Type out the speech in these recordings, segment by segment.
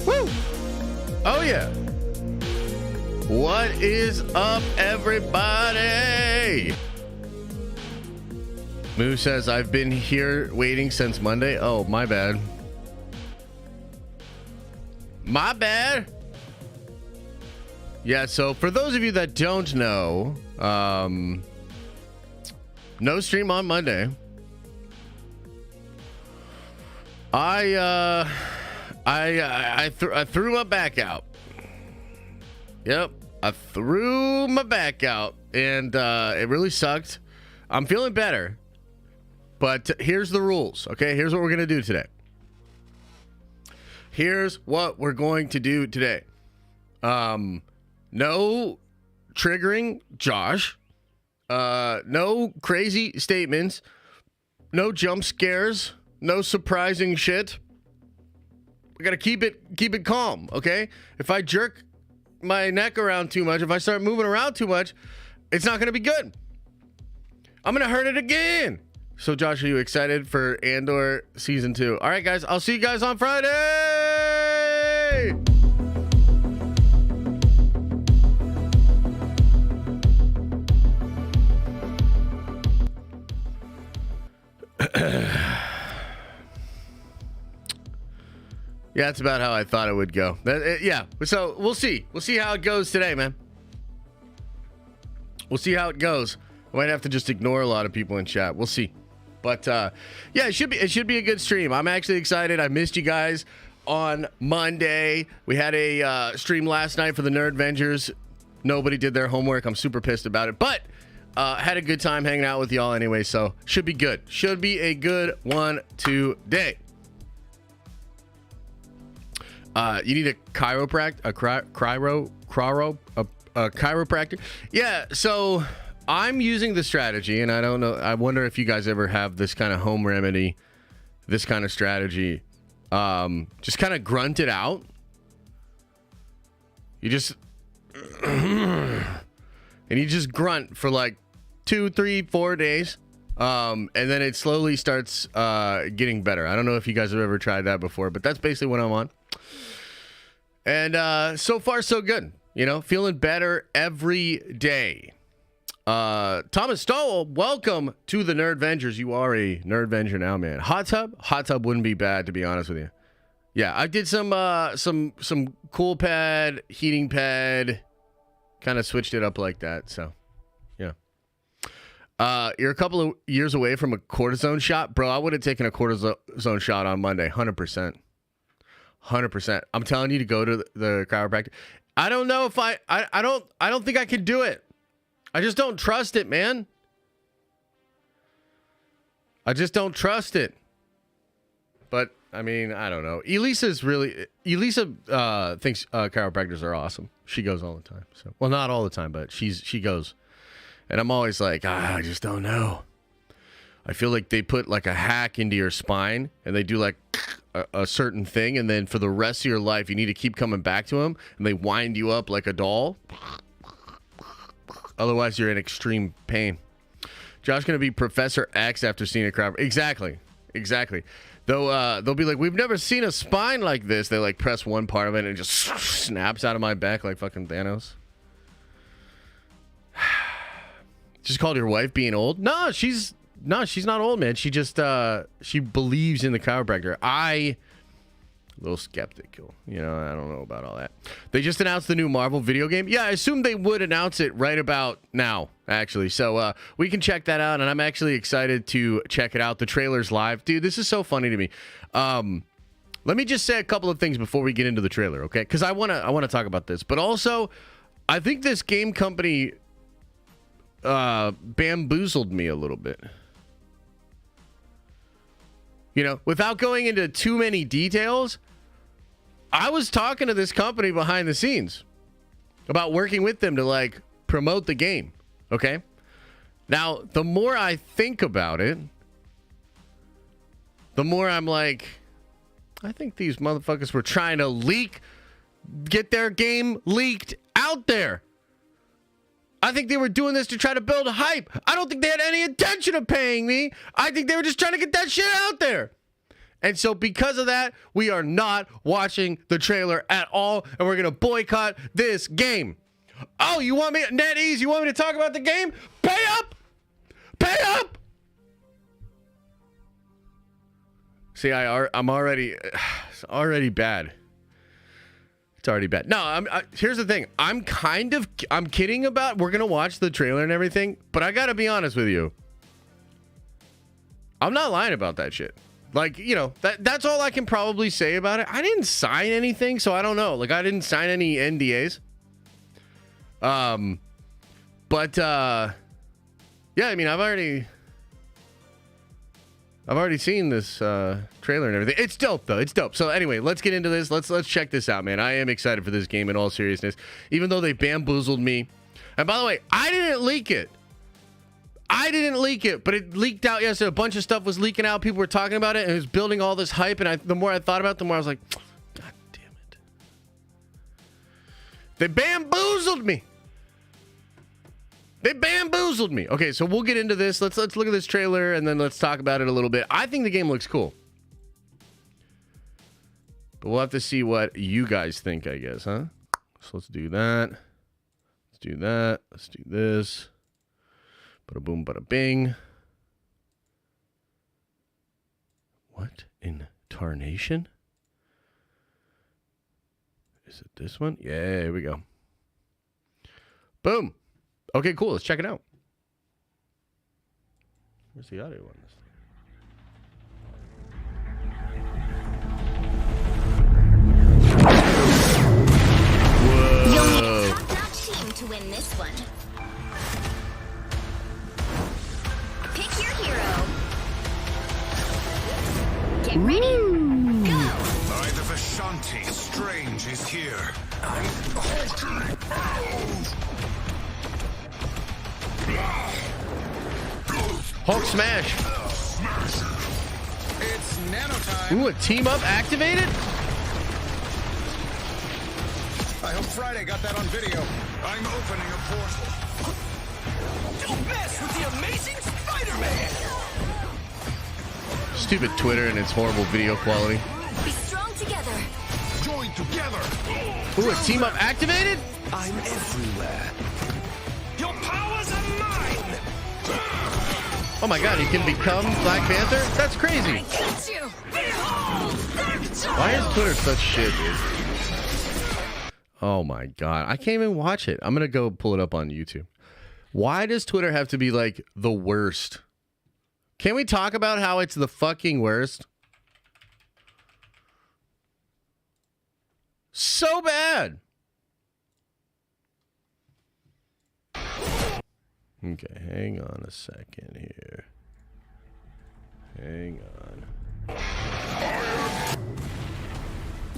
Woo! Oh, yeah. What is up, everybody? Moo says, I've been here waiting since Monday. Oh, my bad. My bad. Yeah, so for those of you that don't know, no stream on Monday. I threw my back out. Yep, I threw my back out, and it really sucked. I'm feeling better, but here's the rules, okay? Here's what we're going to do today. No triggering Josh. No crazy statements. No jump scares. No surprising shit. We got to keep it calm, okay? If I jerk my neck around too much, if I start moving around too much, it's not going to be good. I'm going to hurt it again. So, Josh, are you excited for Andor Season 2? All right, guys. I'll see you guys on Friday. Yeah, that's about how I thought it would go. Yeah, so we'll see. We'll see how it goes today, man. We'll see how it goes. I might have to just ignore a lot of people in chat. We'll see. But yeah, it should be a good stream. I'm actually excited. I missed you guys on Monday. We had a stream last night for the Nerd Avengers. Nobody did their homework. I'm super pissed about it. But had a good time hanging out with y'all anyway, so should be good. Should be a good one today. You need a chiropractor, a chiropractor. Yeah, so I'm using the strategy, and I don't know. I wonder if you guys ever have this kind of home remedy, this kind of strategy. Just kind of grunt it out. You just and you just grunt for like 2, 3, 4 days. And then it slowly starts getting better. I don't know if you guys have ever tried that before, but that's basically what I'm on. And so far, so good. You know, feeling better every day. Thomas Stowell, welcome to the Nerd Vengers. You are a Nerd Venger now, man. Hot tub wouldn't be bad, to be honest with you. Yeah, I did some cool pad, heating pad, kind of switched it up like that. So, yeah. You're a couple of years away from a cortisone shot, bro. I would have taken a cortisone shot on Monday, 100%. 100%. I'm telling you to go to the chiropractor. I don't know if I don't think I could do it. I just don't trust it, man. I just don't trust it. But I mean, I don't know. Elisa thinks chiropractors are awesome. She goes all the time. So, well, not all the time, but she goes. And I'm always like, I just don't know. I feel like they put like a hack into your spine and they do like a certain thing, and then for the rest of your life you need to keep coming back to them, and they wind you up like a doll. Otherwise you're in extreme pain. Josh gonna be Professor X after seeing a crowd. Exactly. They'll be like, we've never seen a spine like this. They like press one part of it and it just snaps out of my back like fucking Thanos. Just called your wife being old? No, she's not old, man. She just she believes in the chiropractor. A little skeptical, you know. I don't know about all that. They just announced the new Marvel video game. Yeah, I assume they would announce it right about now, actually. So we can check that out, and I'm actually excited to check it out. The trailer's live, dude. This is so funny to me. Let me just say a couple of things before we get into the trailer, okay? Because I wanna talk about this, but also I think this game company bamboozled me a little bit. You know, without going into too many details, I was talking to this company behind the scenes about working with them to like promote the game. Okay. Now, the more I think about it, the more I'm like, I think these motherfuckers were trying to get their game leaked out there. I think they were doing this to try to build hype. I don't think they had any intention of paying me. I think they were just trying to get that shit out there. And so because of that, we are not watching the trailer at all, and we're going to boycott this game. Oh, you want me, NetEase, you want me to talk about the game? Pay up! Pay up! See, I'm already, it's already bad. It's already bad. No, here's the thing. I'm kidding about, we're going to watch the trailer and everything, but I got to be honest with you. I'm not lying about that shit. Like, you know, that's all I can probably say about it. I didn't sign anything, so I don't know. Like, I didn't sign any NDAs. Yeah, I mean, I've already seen this trailer and everything. It's dope though. It's dope. So anyway, let's get into this. Let's check this out, man. I am excited for this game in all seriousness, even though they bamboozled me. And by the way, I didn't leak it. But it leaked out yesterday. A bunch of stuff was leaking out. People were talking about it, and it was building all this hype. And the more I thought about it, the more I was like, God damn it. They bamboozled me. They bamboozled me. Okay, so we'll get into this. Let's look at this trailer, and then let's talk about it a little bit. I think the game looks cool. But we'll have to see what you guys think, I guess, huh? So let's do that. Let's do that. Let's do this. Bada boom, bada bing. What in tarnation? Is it this one? Yeah, here we go. Boom. Okay, cool. Let's check it out. Where's the audio on this thing? Whoa. You'll need a top-notch team to win this one. Pick your hero. Get ready. Go. By the Vishanti, Strange is here. Hulk smash. It's nano time. Ooh, a team up activated? I hope Friday got that on video. I'm opening a portal. Don't mess with the amazing Spider-Man. Stupid Twitter and its horrible video quality. Be strong together. Join together. Ooh, a team up activated? I'm everywhere. Your powers are mine. Oh my god, he can become Black Panther? That's crazy. Get you. Behold, Why is Twitter such shit, dude? Oh my god, I can't even watch it. I'm gonna go pull it up on YouTube. Why does Twitter have to be like the worst? Can we talk about how it's the fucking worst? So bad. Okay, hang on a second here. Hang on.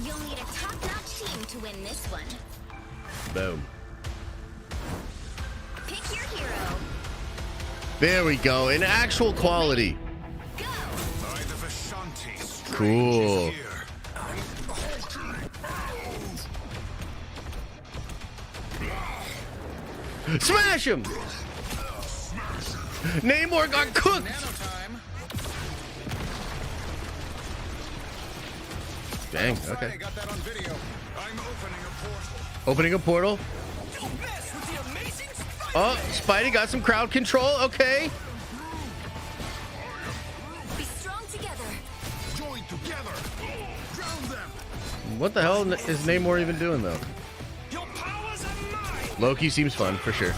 You'll need a top-notch team to win this one. Boom. Pick your hero. There we go. In actual quality. Go. By the Vishanti, Strange Cool. is here. Smash him! Namor got cooked! Nano time. Dang, Friday okay. got that on video. I'm opening a portal. Opening a portal. Don't mess with the amazing Spider-Man. Oh, Spidey got some crowd control. Okay. Be strong together. Join together. Drown them. What the hell is Namor even doing, though? Your powers are mine. Loki seems fun, for sure.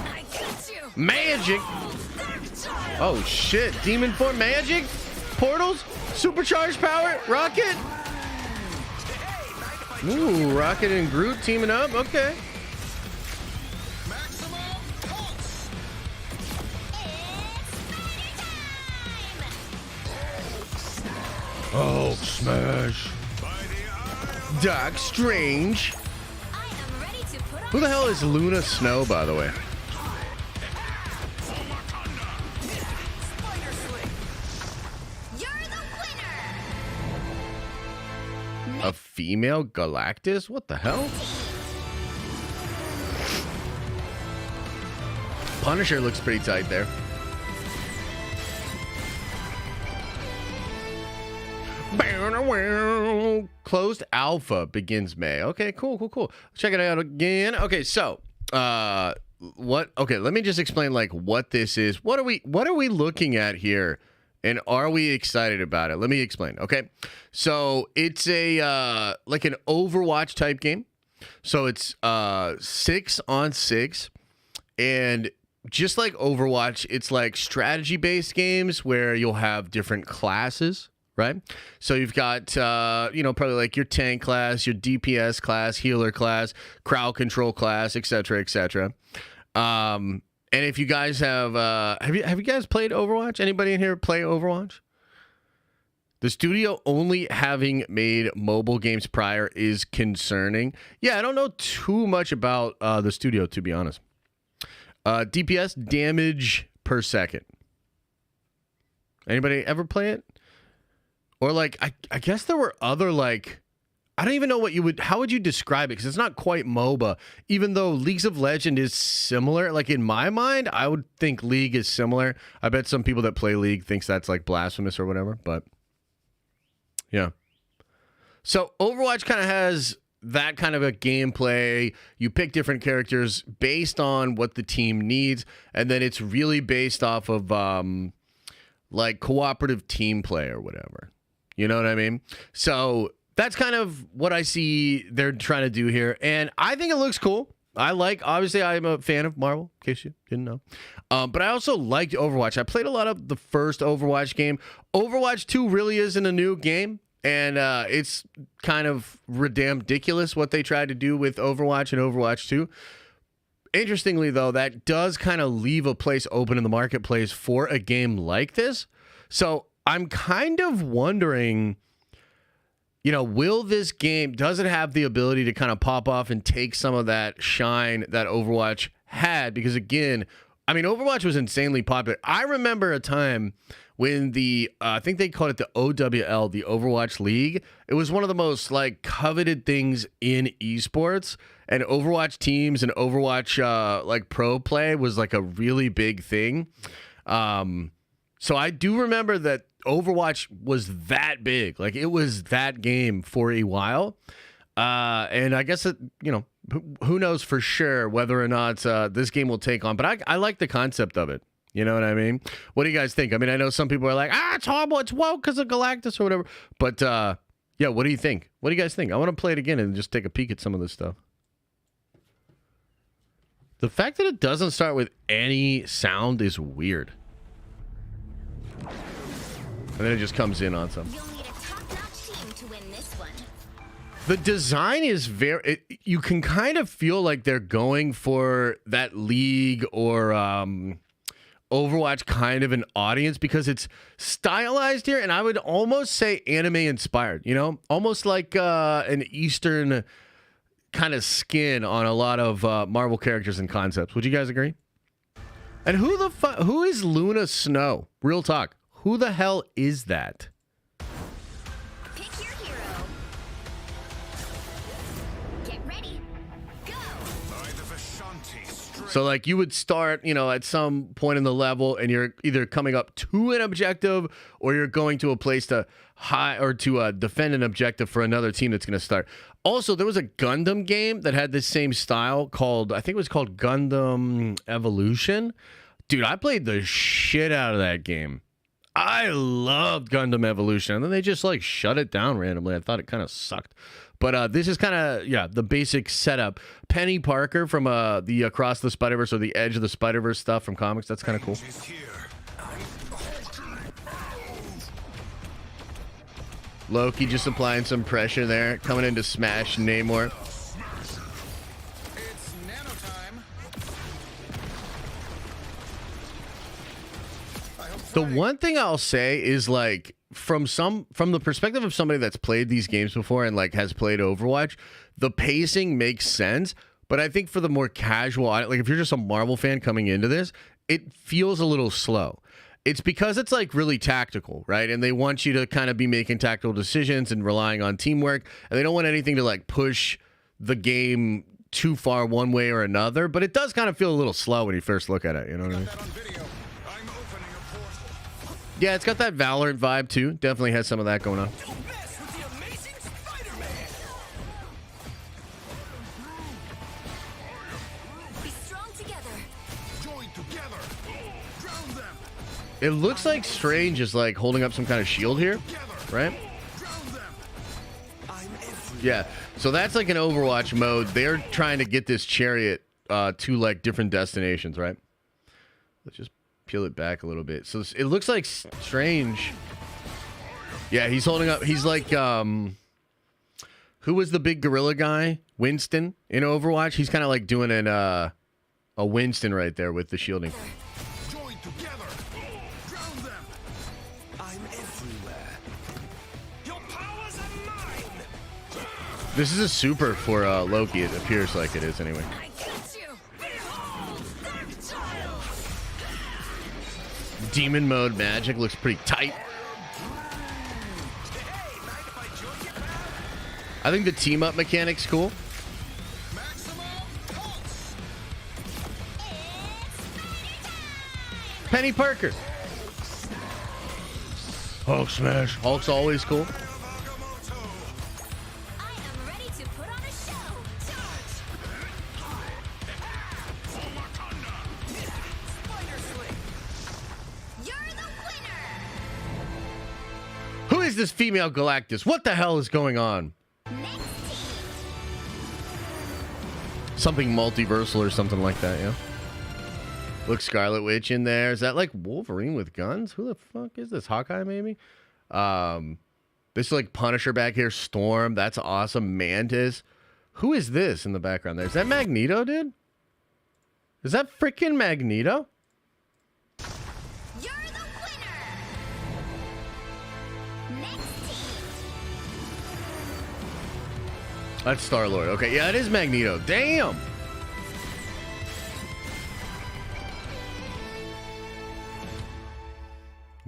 I get you. Magic! Oh, shit. Demon form magic? Portals? Supercharged power? Rocket? Ooh, Rocket and Groot teaming up. Okay. Maximum pulse. Oh, smash. Doc Strange. I am ready to put on Who the hell is Luna Snow, by the way? You're the winner. A female Galactus? What the hell? Punisher looks pretty tight there. Closed alpha begins May. Okay, cool. Check it out again. Okay, so what? Okay, let me just explain like what this is. What are we looking at here, and are we excited about it? Let me explain. Okay, so it's a like an Overwatch type game. So it's 6-on-6, and just like Overwatch, it's like strategy-based games where you'll have different classes, right? So you've got, probably like your tank class, your DPS class, healer class, crowd control class, etc., etc. And if you guys have you guys played Overwatch? Anybody in here play Overwatch? The studio only having made mobile games prior is concerning. Yeah, I don't know too much about the studio, to be honest. DPS, damage per second. Anybody ever play it? Or like, I guess there were other like, I don't even know how would you describe it? Because it's not quite MOBA, even though Leagues of Legend is similar. Like in my mind, I would think League is similar. I bet some people that play League thinks that's like blasphemous or whatever, but yeah. So Overwatch kind of has that kind of a gameplay. You pick different characters based on what the team needs, and then it's really based off of like cooperative team play or whatever. You know what I mean? So that's kind of what I see they're trying to do here, and I think it looks cool. Obviously, I'm a fan of Marvel, in case you didn't know. But I also liked Overwatch. I played a lot of the first Overwatch game. Overwatch 2 really isn't a new game, and it's kind of ridiculous what they tried to do with Overwatch and Overwatch 2. Interestingly, though, that does kind of leave a place open in the marketplace for a game like this. So I'm kind of wondering, will this game, does it have the ability to kind of pop off and take some of that shine that Overwatch had? Because again, I mean, Overwatch was insanely popular. I remember a time when I think they called it the OWL, the Overwatch League. It was one of the most like coveted things in esports, and Overwatch teams and Overwatch like pro play was like a really big thing. So I do remember that Overwatch was that big. Like, it was that game for a while. And I guess, who knows for sure whether or not this game will take on. But I like the concept of it. You know what I mean? What do you guys think? I mean, I know some people are like, it's horrible. It's woke because of Galactus or whatever. But, yeah, what do you think? What do you guys think? I want to play it again and just take a peek at some of this stuff. The fact that it doesn't start with any sound is weird. And then it just comes in on some. You'll need a top-notch team to win this one. The design is you can kind of feel like they're going for that League or Overwatch kind of an audience because it's stylized here, and I would almost say anime inspired, almost like an Eastern kind of skin on a lot of Marvel characters and concepts. Would you guys agree? And who is Luna Snow? Real talk. Who the hell is that? Pick your hero. Get ready. Go. So like you would start, at some point in the level, and you're either coming up to an objective or you're going to a place to defend an objective for another team that's going to start. Also, there was a Gundam game that had this same style I think it was called Gundam Evolution. Dude, I played the shit out of that game. I loved Gundam Evolution, and then they just like shut it down randomly. I thought it kind of sucked. But this is kind of, the basic setup. Penny Parker from the Across the Spider-Verse or the Edge of the Spider-Verse stuff from comics. That's kind of cool. Loki just applying some pressure there. Coming in to smash Namor. It's nano time. The one thing I'll say is like from the perspective of somebody that's played these games before and like has played Overwatch, the pacing makes sense. But I think for the more casual, like if you're just a Marvel fan coming into this, it feels a little slow. It's because it's like really tactical, right? And they want you to kind of be making tactical decisions and relying on teamwork. And they don't want anything to like push the game too far one way or another. But it does kind of feel a little slow when you first look at it. You know what I mean? Yeah, it's got that Valorant vibe too. Definitely has some of that going on. Don't mess with the amazing Spider-Man. Be strong together. Join together. Drown them. It looks like Strange is like holding up some kind of shield here, right? Drown them. I'm everywhere. Yeah. So that's like an Overwatch mode. They're trying to get this chariot to like different destinations, right? Let's just peel it back a little bit. So it looks like Strange. Yeah, he's holding up. He's like, who was the big gorilla guy? Winston in Overwatch. He's kind of like doing a Winston right there with the shielding. Join together. Drown them. I'm everywhere. Your powers are mine. This is a super for Loki. It appears like it is anyway. I got you. Behold, Dark Child. Demon mode magic looks pretty tight. I think the team up mechanic's cool. Penny Parker. Hulk smash. Hulk's always cool. I am ready to put on a show. Charge. Spider Sling. You're the winner. Who is this female Galactus? What the hell is going on? Next team. Something multiversal or something like that, yeah. Look, Scarlet Witch in there. Is that like Wolverine with guns? Who the fuck is this? Hawkeye, maybe? This is like Punisher back here. Storm. That's awesome. Mantis. Who is this in the background there? Is that Magneto, dude? Is that freaking Magneto? You're the winner. Next team. That's Star-Lord. Okay, yeah, it is Magneto. Damn.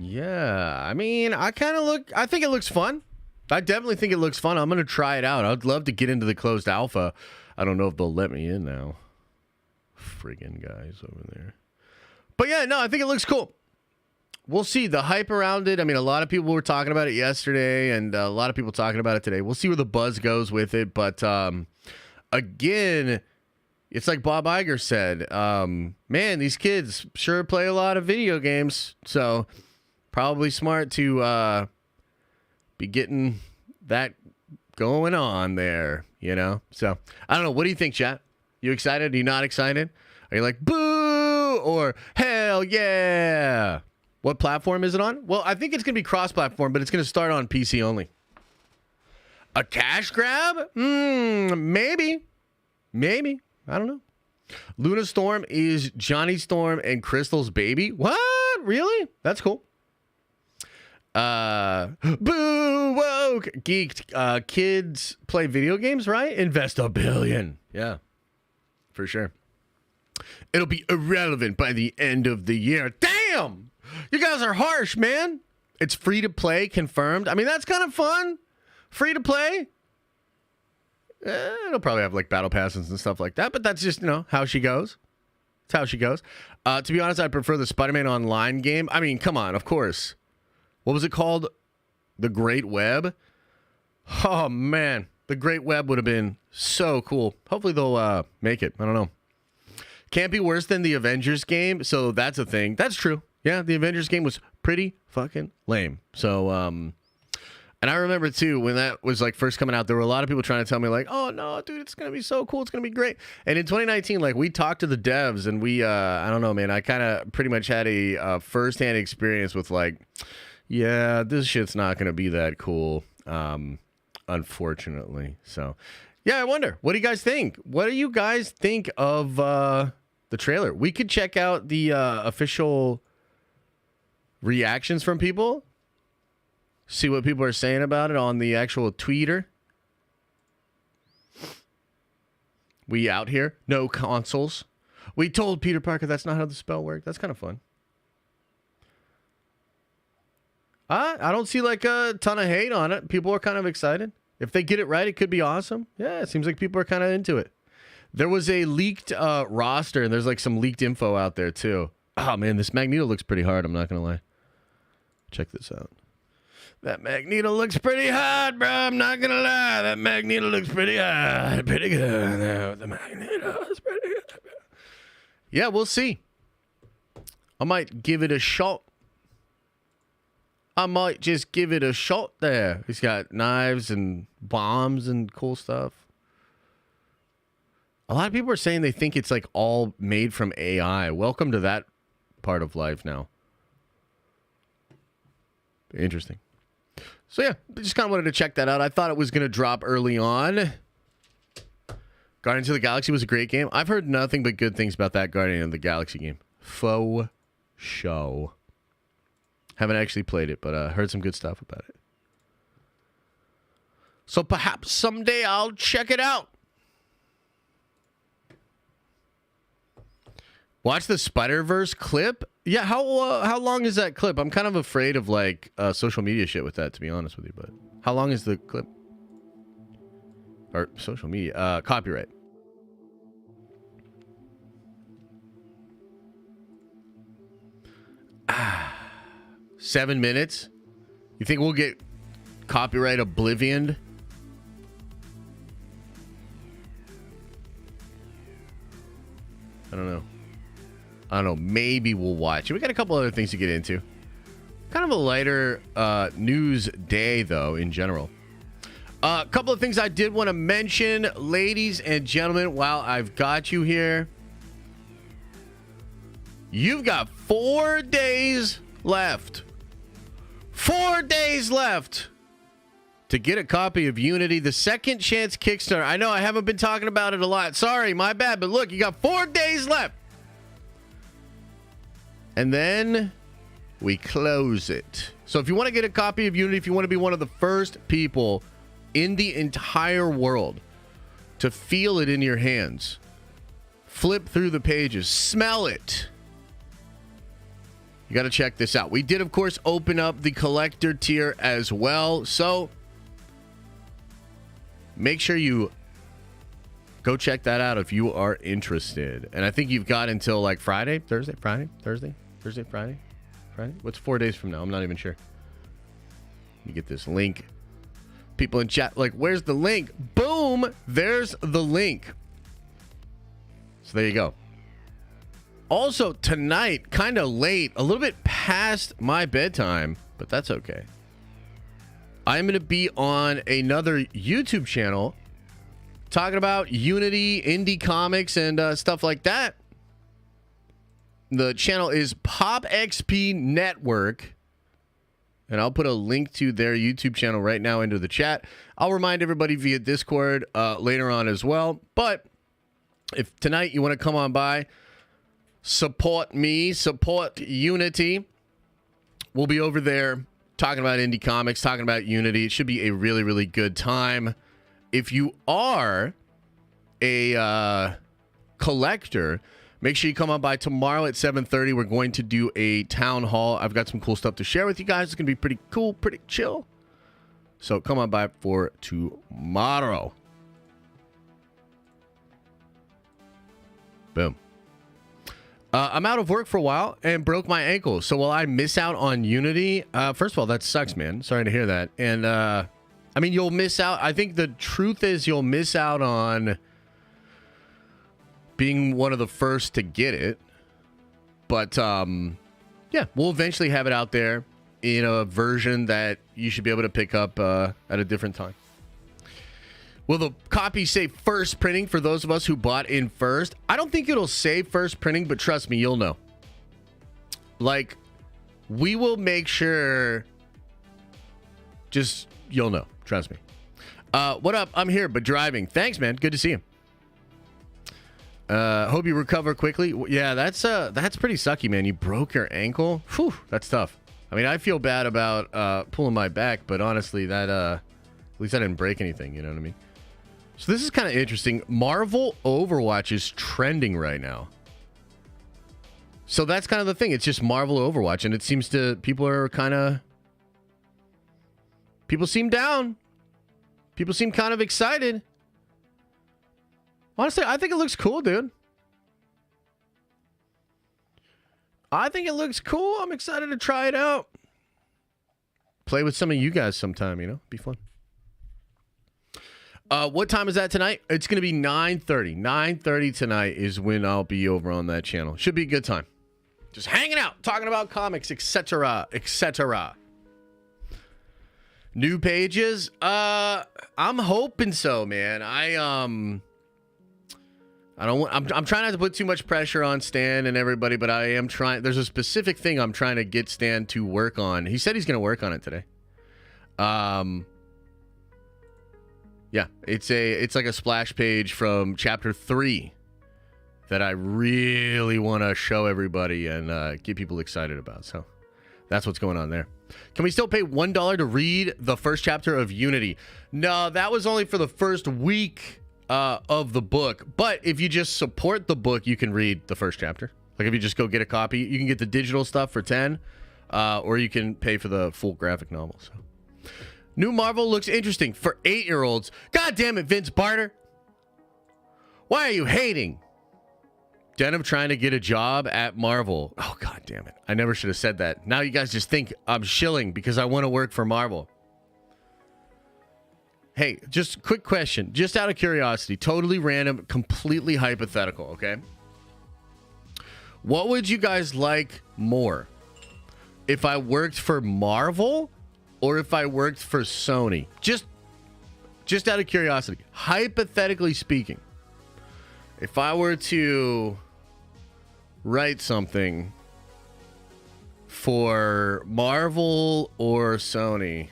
Yeah, I mean, I think it looks fun. I definitely think it looks fun. I'm going to try it out. I'd love to get into the closed alpha. I don't know if they'll let me in now. Friggin' guys over there. But yeah, no, I think it looks cool. We'll see. The hype around it. I mean, a lot of people were talking about it yesterday and a lot of people talking about it today. We'll see where the buzz goes with it. But again, it's like Bob Iger said, man, these kids sure play a lot of video games. So probably smart to be getting that going on there, you know? So I don't know. What do you think, chat? You excited? Are you not excited? Are you like, boo or hell yeah? What platform is it on? Well, I think it's going to be cross-platform, but it's going to start on PC only. A cash grab? Maybe. Maybe. I don't know. Luna Storm is Johnny Storm and Crystal's baby. What? Really? That's cool. Boo woke geeked. Kids play video games, right? Invest $1 billion. Yeah, for sure. It'll be irrelevant by the end of the year. Damn! You guys are harsh, man. It's free to play, confirmed. I mean, that's kind of fun. Free to play. It'll probably have like battle passes and stuff like that, but that's just, you know, how she goes. It's how she goes. To be honest, I prefer the Spider-Man Online game. I mean, come on, of course. What was it called? The Great Web? Oh, man. The Great Web would have been so cool. Hopefully they'll make it. I don't know. Can't be worse than the Avengers game, so that's a thing. That's true. Yeah, the Avengers game was pretty fucking lame. So, and I remember, too, when that was, like, first coming out, there were a lot of people trying to tell me, like, oh, no, dude, it's going to be so cool. It's going to be great. And in 2019, like, we talked to the devs, and we, I don't know, man, I kind of pretty much had a firsthand experience with, like, yeah, this shit's not going to be that cool, unfortunately. So, yeah, I wonder, what do you guys think? What do you guys think of the trailer? We could check out the official reactions from people. See what people are saying about it on the actual Twitter. We out here. No consoles. We told Peter Parker that's not how the spell worked. That's kind of fun. I don't see like a ton of hate on it. People are kind of excited. If they get it right, it could be awesome. Yeah, it seems like people are kind of into it. There was a leaked roster, and there's like some leaked info out there too. Oh man, this Magneto looks pretty hard. I'm not gonna lie. Check this out. That Magneto looks pretty hot, bro. I'm not gonna lie. That Magneto looks pretty hot. Pretty good. The Magneto is pretty good. Yeah, we'll see. I might give it a shot. I might just give it a shot there. He's got knives and bombs and cool stuff. A lot of people are saying they think it's like all made from AI. Welcome to that part of life now. Interesting. So yeah, just kind of wanted to check that out. I thought it was going to drop early on. Guardians of the Galaxy was a great game. I've heard nothing but good things about that Guardian of the Galaxy game. Faux show. Haven't actually played it, but heard some good stuff about it. So perhaps someday I'll check it out. Watch the Spider-Verse clip. Yeah, how long is that clip? I'm kind of afraid of like social media shit with that, to be honest with you. But how long is the clip? Or social media copyright? Ah, 7 minutes. You think we'll get copyright oblivioned? I don't know. Maybe we'll watch it. We got a couple other things to get into. Kind of a lighter news day, though, in general. A couple of things I did want to mention, ladies and gentlemen, while I've got you here. You've got 4 days left. 4 days left to get a copy of Unity, the Second Chance Kickstarter. I know I haven't been talking about it a lot. Sorry, my bad. But look, you got 4 days left. And then we close it. So if you want to get a copy of Unity, if you want to be one of the first people in the entire world to feel it in your hands, flip through the pages, smell it, you got to check this out. We did, of course, open up the collector tier as well. So make sure you go check that out if you are interested. And I think you've got until like Friday. What's 4 days from now? I'm not even sure. Let me get this link. People in chat like, where's the link? Boom! There's the link. So there you go. Also, tonight, kind of late, a little bit past my bedtime, but that's okay. I'm going to be on another YouTube channel talking about Unity, indie comics, and stuff like that. The channel is Pop XP Network, and I'll put a link to their YouTube channel right now into the chat. I'll remind everybody via Discord later on as well. But if tonight you want to come on by, support me, support Unity, we'll be over there talking about indie comics, talking about Unity. It should be a really, really good time. If you are a collector, make sure you come on by tomorrow at 7:30. We're going to do a town hall. I've got some cool stuff to share with you guys. It's going to be pretty cool, pretty chill. So come on by for tomorrow. Boom. I'm out of work for a while and broke my ankle. So will I miss out on Unity? First of all, that sucks, man. Sorry to hear that. And I mean, you'll miss out. I think the truth is you'll miss out on being one of the first to get it. But yeah, we'll eventually have it out there in a version that you should be able to pick up at a different time. Will the copy say first printing for those of us who bought in first? I don't think it'll say first printing, but trust me, you'll know. Like, we will make sure. Just, you'll know. Trust me. What up? I'm here, but driving. Thanks, man. Good to see you. Hope you recover quickly. Yeah, that's pretty sucky, man. You broke your ankle. Whew, that's tough. I mean, I feel bad about pulling my back, but honestly, that at least I didn't break anything. You know what I mean? So this is kind of interesting. Marvel Overwatch is trending right now. So that's kind of the thing. It's just Marvel Overwatch, and it seems to people seem down. People seem kind of excited. Honestly, I think it looks cool, dude. I think it looks cool. I'm excited to try it out. play with some of you guys sometime, you know? Be fun. What time is that tonight? It's going to be 9:30. 9:30 tonight is when I'll be over on that channel. Should be a good time. Just hanging out, talking about comics, etc., etc. New pages? I'm hoping so, man. I'm trying not to put too much pressure on Stan and everybody, but I am trying. There's a specific thing I'm trying to get Stan to work on. He said he's going to work on it today. Yeah, it's like a splash page from chapter 3 that I really want to show everybody and get people excited about. So that's what's going on there. Can we still pay $1 to read the first chapter of Unity? No, that was only for the first week of the book. But if you just support the book, you can read the first chapter. Like if you just go get a copy, you can get the digital stuff for 10, or you can pay for the full graphic novel. So. New Marvel looks interesting for 8-year-olds. God damn it, Vince Barter. Why are you hating? Denim trying to get a job at Marvel. Oh, god damn it. I never should have said that. Now you guys just think I'm shilling because I want to work for Marvel. Hey, just quick question. Just out of curiosity. Totally random, completely hypothetical, okay? What would you guys like more? If I worked for Marvel or if I worked for Sony? Just out of curiosity. Hypothetically speaking. If I were to write something for Marvel or Sony,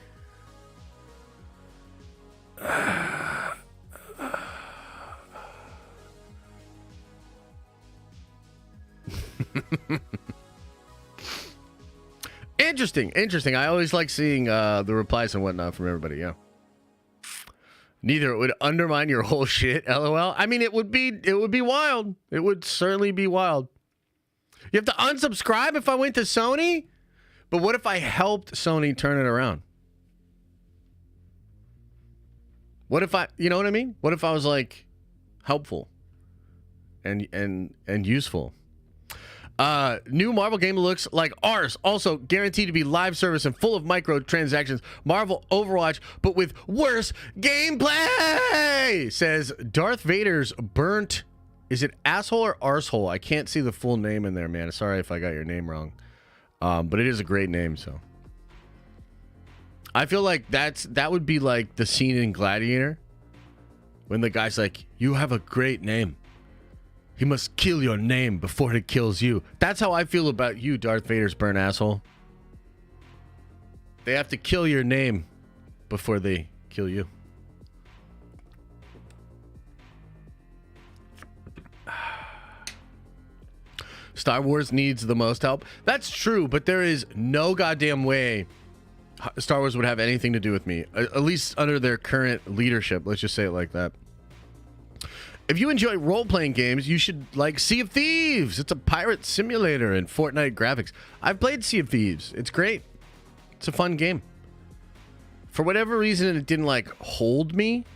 Interesting. I always like seeing the replies and whatnot from everybody, yeah. Neither it would undermine your whole shit, LOL. I mean, it would be wild. It would certainly be wild. You have to unsubscribe if I went to Sony? But what if I helped Sony turn it around? What if you know what I mean? What if I was like helpful and useful? New Marvel game looks like ours. Also guaranteed to be live service and full of microtransactions. Marvel Overwatch, but with worse gameplay, says Darth Vader's burnt. Is it asshole or arsehole? I can't see the full name in there, man. Sorry if I got your name wrong. But it is a great name, so. I feel like that would be like the scene in Gladiator when the guy's like, "You have a great name. He must kill your name before he kills you." That's how I feel about you, Darth Vader's burnt asshole. They have to kill your name before they kill you. Star Wars needs the most help. That's true, but there is no goddamn way Star Wars would have anything to do with me, at least under their current leadership. Let's just say it like that. If you enjoy role-playing games, you should like Sea of Thieves. It's a pirate simulator and Fortnite graphics. I've played Sea of Thieves. It's great. It's a fun game. For whatever reason, it didn't like hold me.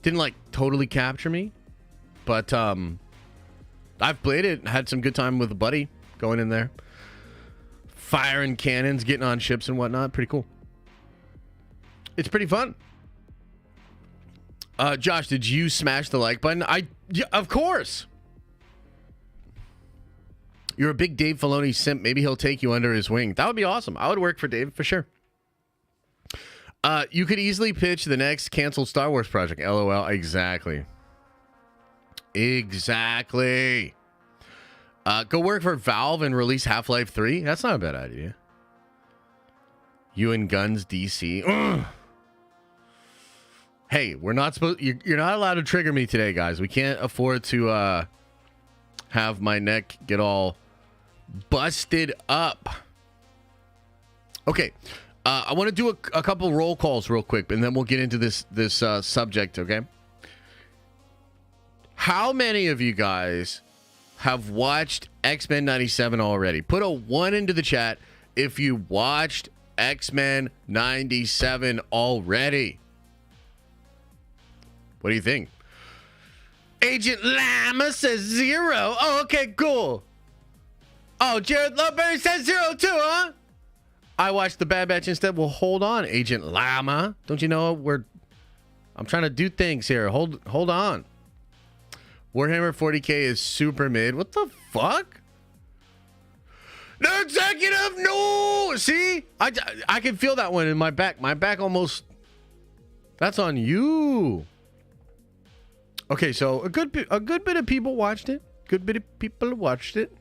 Didn't like totally capture me. But I've played it. Had some good time with a buddy going in there. Firing cannons, getting on ships and whatnot. Pretty cool. It's pretty fun. Josh, did you smash the like button? Yeah, of course. You're a big Dave Filoni simp. Maybe he'll take you under his wing. That would be awesome. I would work for Dave for sure. You could easily pitch the next canceled Star Wars project. LOL. Exactly. Go work for Valve and release Half-Life 3. That's not a bad idea. You and Guns DC. Ugh. Hey, we're not supposed. You're not allowed to trigger me today, guys. We can't afford to have my neck get all busted up. Okay, I want to do a couple roll calls real quick, and then we'll get into this subject. Okay. How many of you guys have watched X-Men 97 already? Put a 1 into the chat if you watched X-Men 97 already. What do you think? Agent Lama says 0. Oh, okay, cool. Oh, Jared Loveberry says 0 too, huh? I watched the Bad Batch instead. Well, hold on, Agent Llama. Don't you know I'm trying to do things here. Hold on. Warhammer 40K is super mid. What the fuck? The executive, no! See? I can feel that one in my back. My back almost... That's on you. Okay, so a good bit of people watched it. Good bit of people watched it.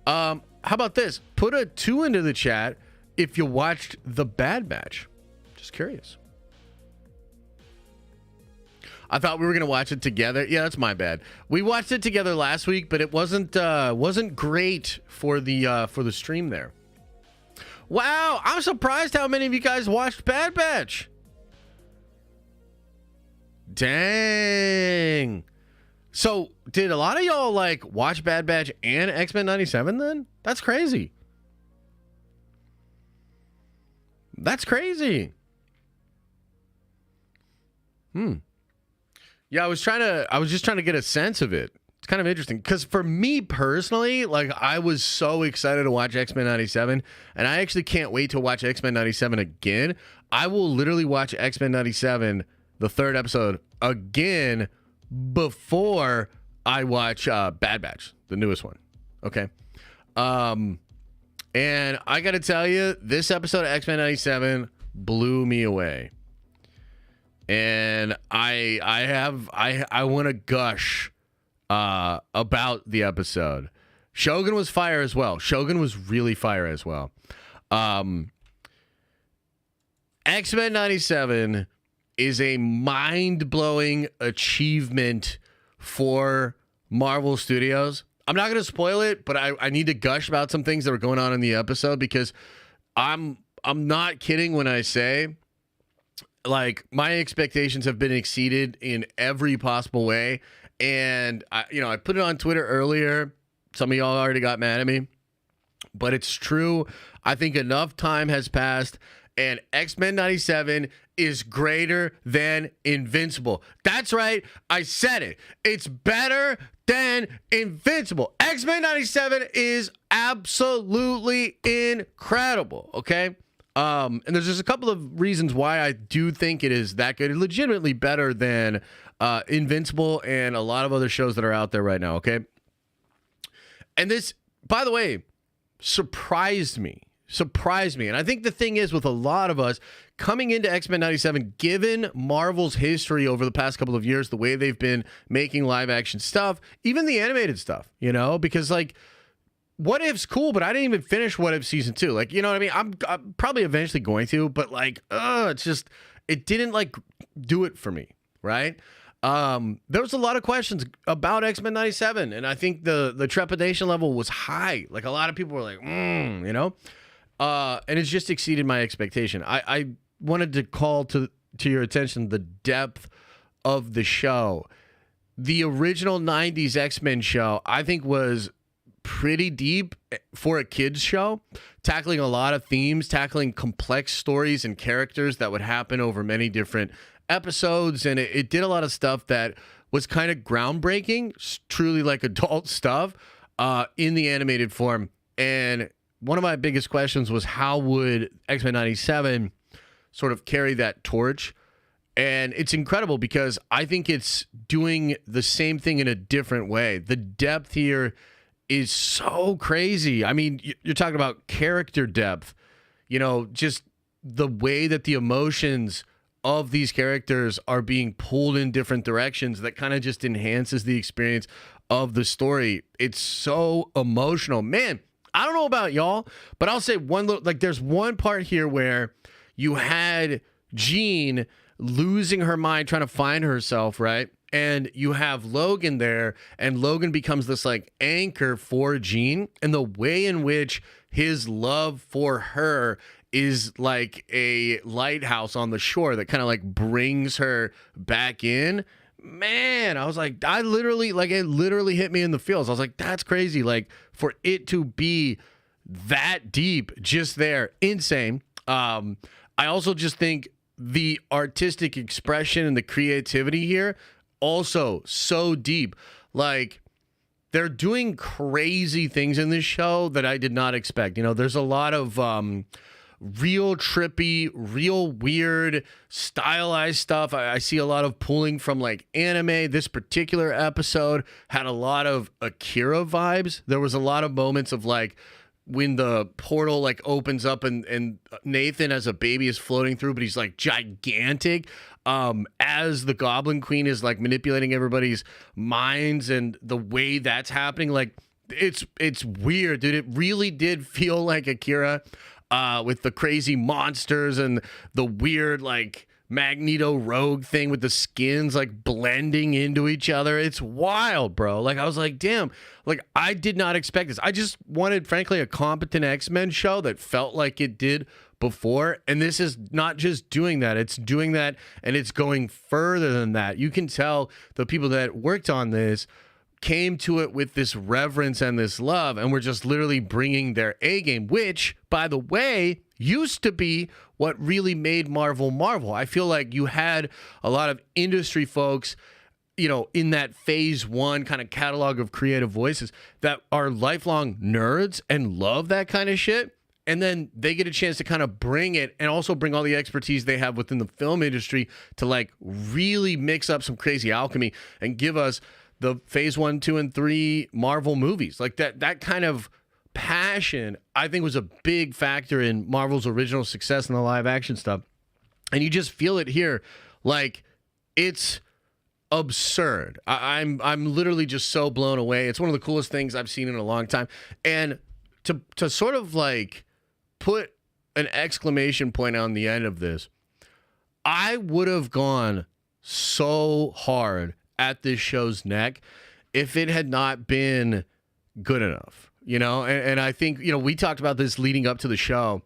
How about this? Put a 2 into the chat if you watched The Bad Batch. Just curious. I thought we were gonna watch it together. Yeah, that's my bad. We watched it together last week, but it wasn't great for the stream there. Wow, I'm surprised how many of you guys watched Bad Batch. Dang. So, did a lot of y'all like watch Bad Batch and X-Men 97 then? That's crazy. That's crazy. Yeah, I was just trying to get a sense of it. It's kind of interesting because for me personally, like I was so excited to watch X-Men 97 and I actually can't wait to watch X-Men 97 again. I will literally watch X-Men 97, the 3rd episode, again before I watch Bad Batch, the newest one. Okay. And I got to tell you, this episode of X-Men 97 blew me away. And I want to gush about the episode. Shogun was fire as well. Shogun was really fire as well. X-Men 97 is a mind-blowing achievement for Marvel Studios. I'm not going to spoil it, but I need to gush about some things that were going on in the episode because I'm not kidding when I say, like, my expectations have been exceeded in every possible way. And I put it on Twitter earlier. Some of y'all already got mad at me, but it's true. I think enough time has passed and X-Men 97 is greater than Invincible. That's right. I said it. It's better than Invincible. X-Men 97 is absolutely incredible. Okay. And there's just a couple of reasons why I do think it is that good. Legitimately better than Invincible and a lot of other shows that are out there right now, okay? And this, by the way, surprised me. And I think the thing is with a lot of us, coming into X-Men 97, given Marvel's history over the past couple of years, the way they've been making live-action stuff, even the animated stuff, because, like, What If's cool, but I didn't even finish What If Season 2. Like, you know what I mean? I'm probably eventually going to, but, like, it's just, it didn't, like, do it for me, right? There was a lot of questions about X-Men 97, and I think the trepidation level was high. Like, a lot of people were like, and it's just exceeded my expectation. I wanted to call to your attention the depth of the show. The original 90s X-Men show, I think, was pretty deep for a kids show, tackling a lot of themes, tackling complex stories and characters that would happen over many different episodes, and it did a lot of stuff that was kind of groundbreaking, truly like adult stuff in the animated form. And one of my biggest questions was, how would X-Men 97 sort of carry that torch? And it's incredible because I think it's doing the same thing in a different way. The depth here is so crazy. I mean, you're talking about character depth, just the way that the emotions of these characters are being pulled in different directions that kind of just enhances the experience of the story. It's so emotional. Man, I don't know about y'all, but I'll say there's one part here where you had Jean losing her mind, trying to find herself, right? And you have Logan there, and Logan becomes this like anchor for Jean, and the way in which his love for her is like a lighthouse on the shore that kind of like brings her back in. Man, I was like, it literally hit me in the feels. I was like, that's crazy. Like, for it to be that deep just there, insane. I also just think the artistic expression and the creativity here also so deep. Like, they're doing crazy things in this show that I did not expect. There's a lot of real trippy, real weird, stylized stuff. I see a lot of pulling from like anime. This particular episode had a lot of Akira vibes. There was a lot of moments of like when the portal like opens up and Nathan as a baby is floating through, but he's like gigantic. As the Goblin Queen is like manipulating everybody's minds and the way that's happening, like it's weird, dude. It really did feel like Akira, with the crazy monsters and the weird like Magneto Rogue thing with the skins like blending into each other. It's wild, bro. Like I was like, damn, like I did not expect this. I just wanted, frankly, a competent X-Men show that felt like it did before. And this is not just doing that. It's doing that and it's going further than that. You can tell the people that worked on this came to it with this reverence and this love, and we're just literally bringing their A game, which, by the way, used to be what really made Marvel Marvel. I feel like you had a lot of industry folks, you know, in that phase one kind of catalog of creative voices that are lifelong nerds and love that kind of shit. And then they get a chance to kind of bring it and also bring all the expertise they have within the film industry to like really mix up some crazy alchemy and give us the phase 1, 2, and 3 Marvel movies. Like that kind of passion, I think, was a big factor in Marvel's original success in the live action stuff. And you just feel it here. Like, it's absurd. I'm literally just so blown away. It's one of the coolest things I've seen in a long time. And to sort of like put an exclamation point on the end of this, I would have gone so hard at this show's neck if it had not been good enough, you know? And I think, you know, we talked about this leading up to the show.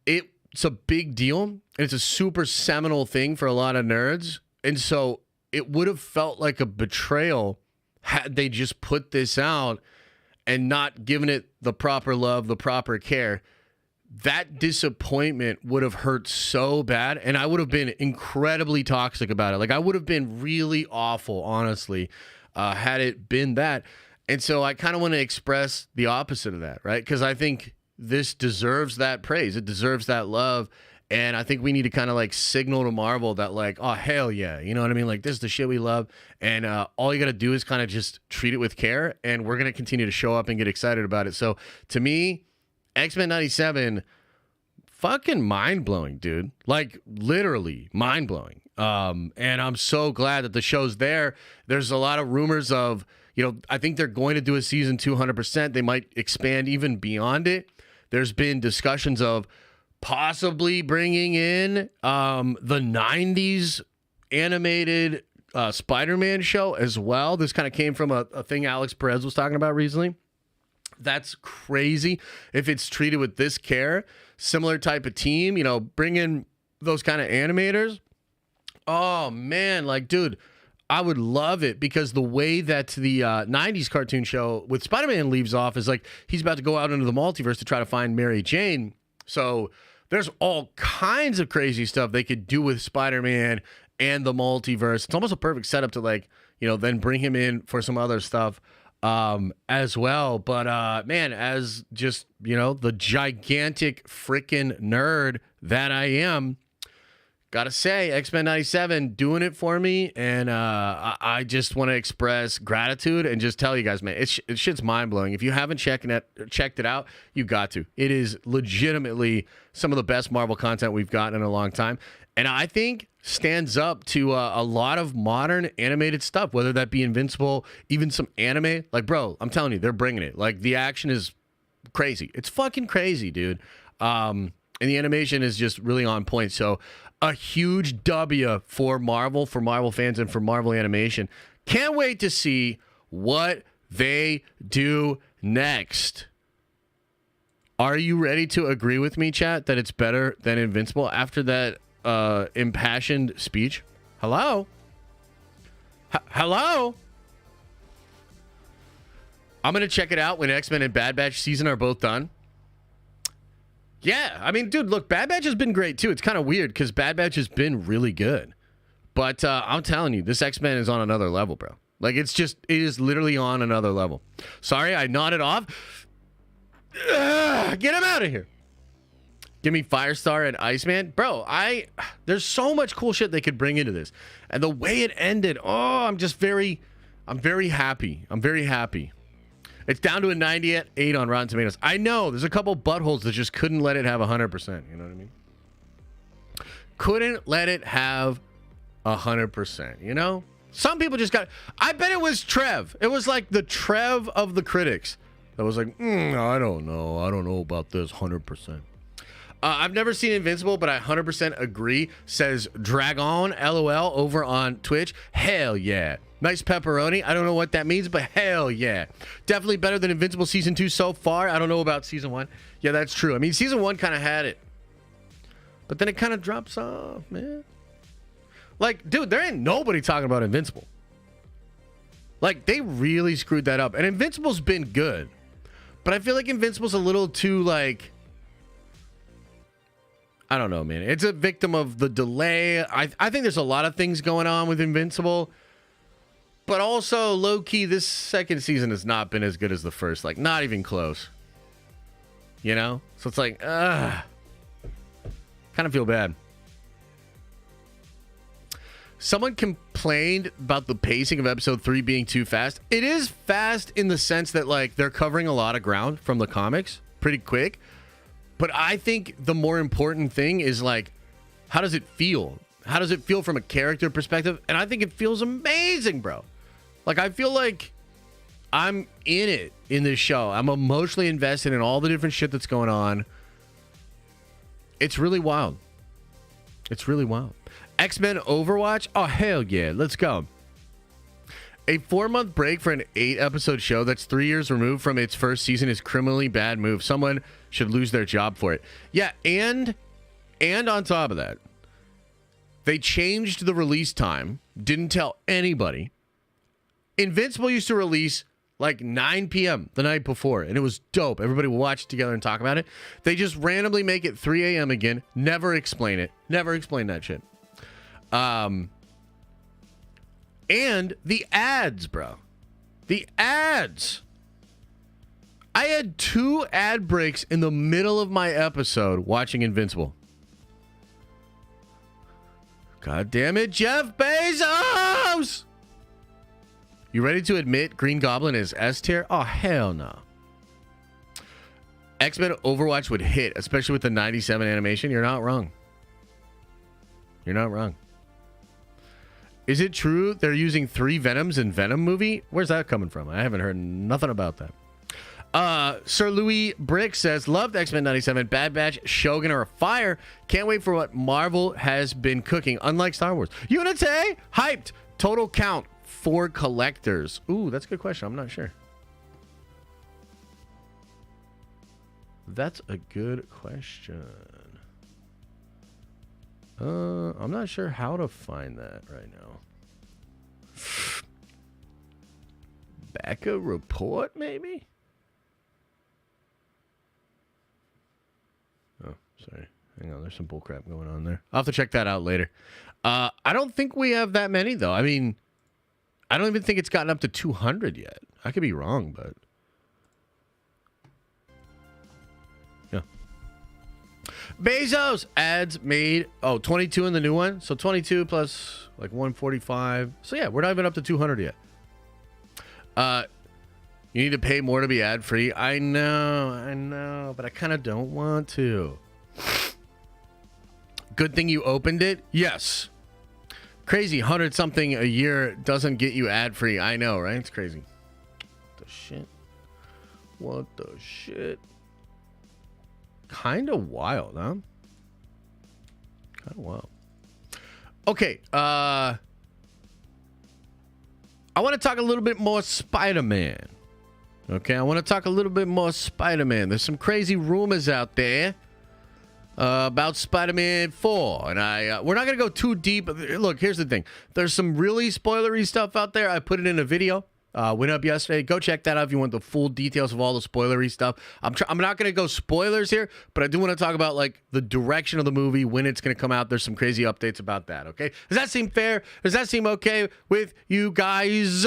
It's a big deal, and it's a super seminal thing for a lot of nerds. And so it would have felt like a betrayal had they just put this out and not given it the proper love, the proper care. That disappointment would have hurt so bad, and I would have been incredibly toxic about it. Like, I would have been really awful, honestly, had it been that. And so I kind of want to express the opposite of that, right? Because I think this deserves that praise. It deserves that love. And I think we need to kind of like signal to Marvel that like, oh, hell yeah. You know what I mean? Like, this is the shit we love. And all you got to do is kind of just treat it with care. And we're going to continue to show up and get excited about it. So to me, X-Men 97, fucking mind-blowing, dude. Like, literally mind-blowing. And I'm so glad that the show's there. There's a lot of rumors of, you know, I think they're going to do a season 200%. They might expand even beyond it. There's been discussions of possibly bringing in the 90s animated Spider-Man show as well. This kind of came from a thing Alex Perez was talking about recently. That's crazy if it's treated with this care. Similar type of team, you know, bring in those kind of animators. Oh, man, like, dude, I would love it because the way that the 90s cartoon show with Spider-Man leaves off is like he's about to go out into the multiverse to try to find Mary Jane. So there's all kinds of crazy stuff they could do with Spider-Man and the multiverse. It's almost a perfect setup to, like, you know, then bring him in for some other stuff as well. But man, as just, you know, the gigantic freaking nerd that I am, gotta say, X-Men 97 doing it for me. And I just want to express gratitude and just tell you guys, man, it shit's mind-blowing. If you haven't checked it out, you got to. It is legitimately some of the best Marvel content we've gotten in a long time. And I think stands up to a lot of modern animated stuff, whether that be Invincible, even some anime. Like, bro, I'm telling you, they're bringing it. Like, the action is crazy. It's fucking crazy, dude. And the animation is just really on point. So a huge W for Marvel fans, and for Marvel Animation. Can't wait to see what they do next. Are you ready to agree with me, chat, that it's better than Invincible after that impassioned speech? Hello? Hello? I'm going to check it out when X-Men and Bad Batch season are both done. Yeah, I mean, dude, look, Bad Batch has been great, too. It's kind of weird because Bad Batch has been really good. But I'm telling you, this X-Men is on another level, bro. Like, it is literally on another level. Sorry, I nodded off. Get him out of here. Give me Firestar and Iceman. Bro, there's so much cool shit they could bring into this. And the way it ended, I'm very happy. I'm very happy. It's down to a 98 on Rotten Tomatoes. I know, there's a couple buttholes that just couldn't let it have 100%. You know what I mean? Couldn't let it have 100%, you know? Some people just got... I bet it was Trev. It was like the Trev of the critics. That was like, I don't know. I don't know about this 100%. I've never seen Invincible, but I 100% agree. Says Dragon, LOL, over on Twitch. Hell yeah. Nice pepperoni. I don't know what that means, but hell yeah. Definitely better than Invincible Season 2 so far. I don't know about Season 1. Yeah, that's true. I mean, Season 1 kind of had it. But then it kind of drops off, man. Like, dude, there ain't nobody talking about Invincible. Like, they really screwed that up. And Invincible's been good. But I feel like Invincible's a little too, like... I don't know, man. It's a victim of the delay. I think there's a lot of things going on with Invincible. But also, low-key, this second season has not been as good as the first. Like, not even close. You know? So it's like, kind of feel bad. Someone complained about the pacing of episode 3 being too fast. It is fast in the sense that, like, they're covering a lot of ground from the comics pretty quick. But I think the more important thing is, like, how does it feel? How does it feel from a character perspective? And I think it feels amazing, bro. Like, I feel like I'm in it in this show. I'm emotionally invested in all the different shit that's going on. It's really wild. It's really wild. X-Men Overwatch? Oh, hell yeah. Let's go. A 4-month break for an 8-episode show that's 3 years removed from its first season is criminally bad move. Someone should lose their job for it. Yeah, and on top of that, they changed the release time. Didn't tell anybody. Invincible used to release like 9 p.m. the night before, and it was dope. Everybody would watch it together and talk about it. They just randomly make it 3 a.m. again. Never explain it. Never explain that shit. And the ads, bro. The ads. I had 2 ad breaks in the middle of my episode watching Invincible. God damn it, Jeff Bezos! You ready to admit Green Goblin is S tier? Oh, hell no. X-Men Overwatch would hit, especially with the 97 animation. You're not wrong. You're not wrong. Is it true they're using 3 Venoms in Venom movie? Where's that coming from? I haven't heard nothing about that. Sir Louis Brick says, loved X-Men 97, Bad Batch, Shogun are fire. Can't wait for what Marvel has been cooking, unlike Star Wars. Unite, hyped. Total count for collectors. Ooh, that's a good question. I'm not sure. That's a good question. I'm not sure how to find that right now. Back a report, maybe? Oh, sorry. Hang on, there's some bullcrap going on there. I'll have to check that out later. I don't think we have that many, though. I mean, I don't even think it's gotten up to 200 yet. I could be wrong, but... yeah. Bezos ads made 22 in the new one, so 22 plus like 145. So yeah, we're not even up to 200 yet. You need to pay more to be ad free. I know, but I kind of don't want to. Good thing you opened it. Yes. Crazy, 100 something a year doesn't get you ad free. I know, right? It's crazy. What the shit? What the shit? Kind of wild, huh? Kind of wild. Okay, I want to talk a little bit more Spider-Man. Okay, I want to talk a little bit more Spider-Man. There's some crazy rumors out there about Spider-Man 4, and we're not going to go too deep. Look, here's the thing. There's some really spoilery stuff out there. I put it in a video. Went up yesterday. Go check that out if you want the full details of all the spoilery stuff. I'm not going to go spoilers here, but I do want to talk about like the direction of the movie, when it's going to come out. There's some crazy updates about that, okay? Does that seem fair? Does that seem okay with you guys?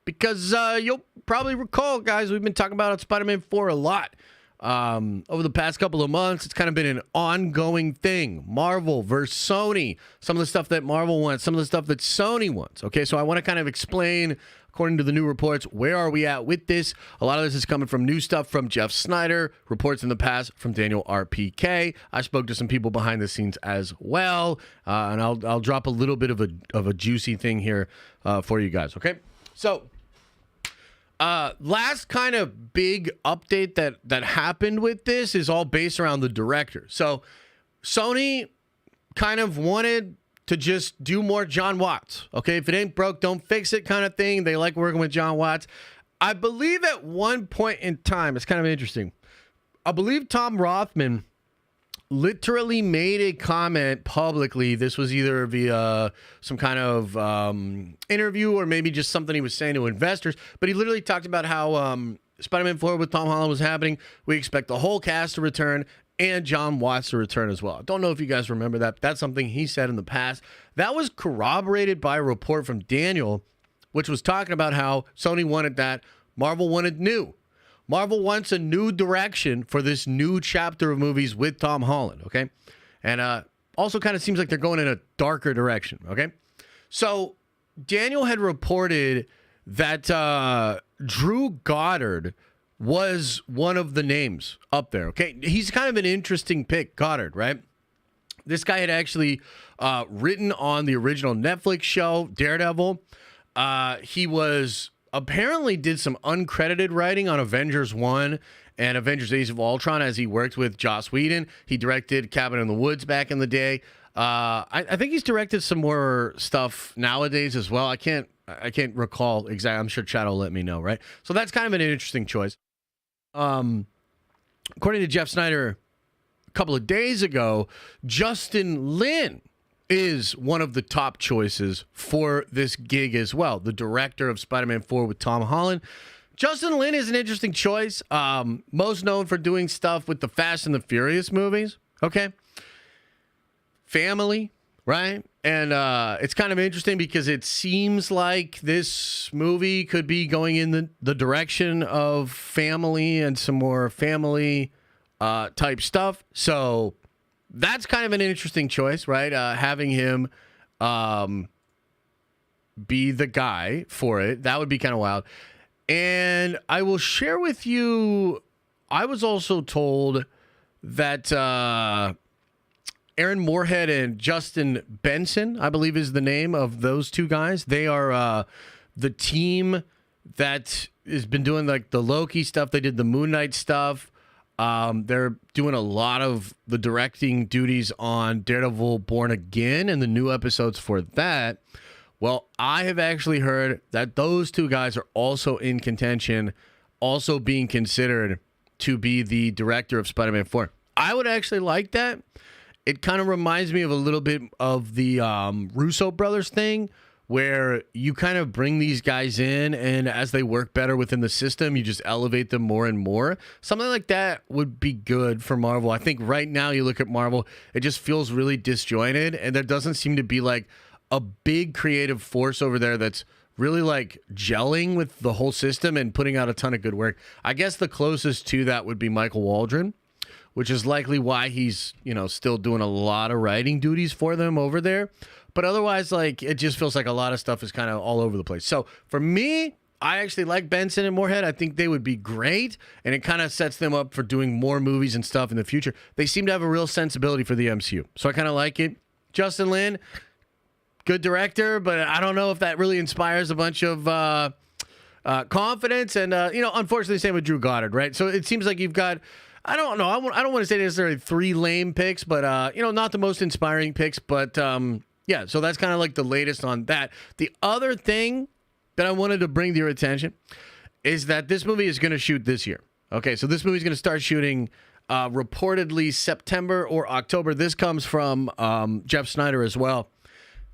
Because you'll probably recall, guys, we've been talking about Spider-Man 4 a lot. over the past couple of months. It's kind of been an ongoing thing. Marvel versus Sony. Some of the stuff that Marvel wants, some of the stuff that Sony wants. Okay, so I want to kind of explain, according to the new reports, where are we at with this? A lot of this is coming from new stuff from Jeff Snyder, reports in the past from Daniel RPK. I spoke to some people behind the scenes as well, and I'll drop a little bit of a juicy thing here for you guys. Okay, so. Last kind of big update that happened with this is all based around the director. So Sony kind of wanted to just do more John Watts. Okay, if it ain't broke, don't fix it kind of thing. They like working with John Watts. I believe at one point in time, it's kind of interesting. I believe Tom Rothman literally made a comment publicly. This was either via some kind of interview or maybe just something he was saying to investors. But he literally talked about how Spider-Man 4 with Tom Holland was happening. We expect the whole cast to return and John Watts to return as well. I don't know if you guys remember that, but that's something he said in the past. That was corroborated by a report from Daniel, which was talking about how Sony wanted that, Marvel wanted new. Marvel wants a new direction for this new chapter of movies with Tom Holland, okay? And also kind of seems like they're going in a darker direction, okay? So Daniel had reported that Drew Goddard was one of the names up there, okay? He's kind of an interesting pick, Goddard, right? This guy had actually written on the original Netflix show, Daredevil. He was... apparently did some uncredited writing on Avengers 1 and Avengers Age of Ultron as he worked with Joss Whedon. He directed Cabin in the Woods back in the day. I think he's directed some more stuff nowadays as well. I can't recall exactly. I'm sure Chad will let me know, right? So that's kind of an interesting choice. According to Jeff Snyder, a couple of days ago, Justin Lin is one of the top choices for this gig as well. The director of Spider-Man 4 with Tom Holland. Justin Lin is an interesting choice. Most known for doing stuff with the Fast and the Furious movies. Okay. Family, right? And it's kind of interesting because it seems like this movie could be going in the direction of family and some more family type stuff. So that's kind of an interesting choice, right? Having him be the guy for it. That would be kind of wild. And I will share with you, I was also told that Aaron Moorhead and Justin Benson, I believe is the name of those two guys. They are the team that has been doing like the Loki stuff. They did the Moon Knight stuff. They're doing a lot of the directing duties on Daredevil Born Again and the new episodes for that. Well, I have actually heard that those two guys are also in contention, also being considered to be the director of Spider-Man 4. I would actually like that. It kind of reminds me of a little bit of the Russo brothers thing, where you kind of bring these guys in, and as they work better within the system, you just elevate them more and more. Something like that would be good for Marvel. I think right now you look at Marvel, it just feels really disjointed, and there doesn't seem to be like a big creative force over there that's really like gelling with the whole system and putting out a ton of good work. I guess the closest to that would be Michael Waldron, which is likely why he's, still doing a lot of writing duties for them over there. But otherwise, like, it just feels like a lot of stuff is kind of all over the place. So for me, I actually like Benson and Moorhead. I think they would be great, and it kind of sets them up for doing more movies and stuff in the future. They seem to have a real sensibility for the MCU, so I kind of like it. Justin Lin, good director, but I don't know if that really inspires a bunch of confidence. And, unfortunately, same with Drew Goddard, right? So it seems like you've got... I don't know. I don't want to say necessarily three lame picks, but, not the most inspiring picks. But, yeah, so that's kind of like the latest on that. The other thing that I wanted to bring to your attention is that this movie is going to shoot this year. Okay, so this movie is going to start shooting reportedly September or October. This comes from Jeff Snyder as well.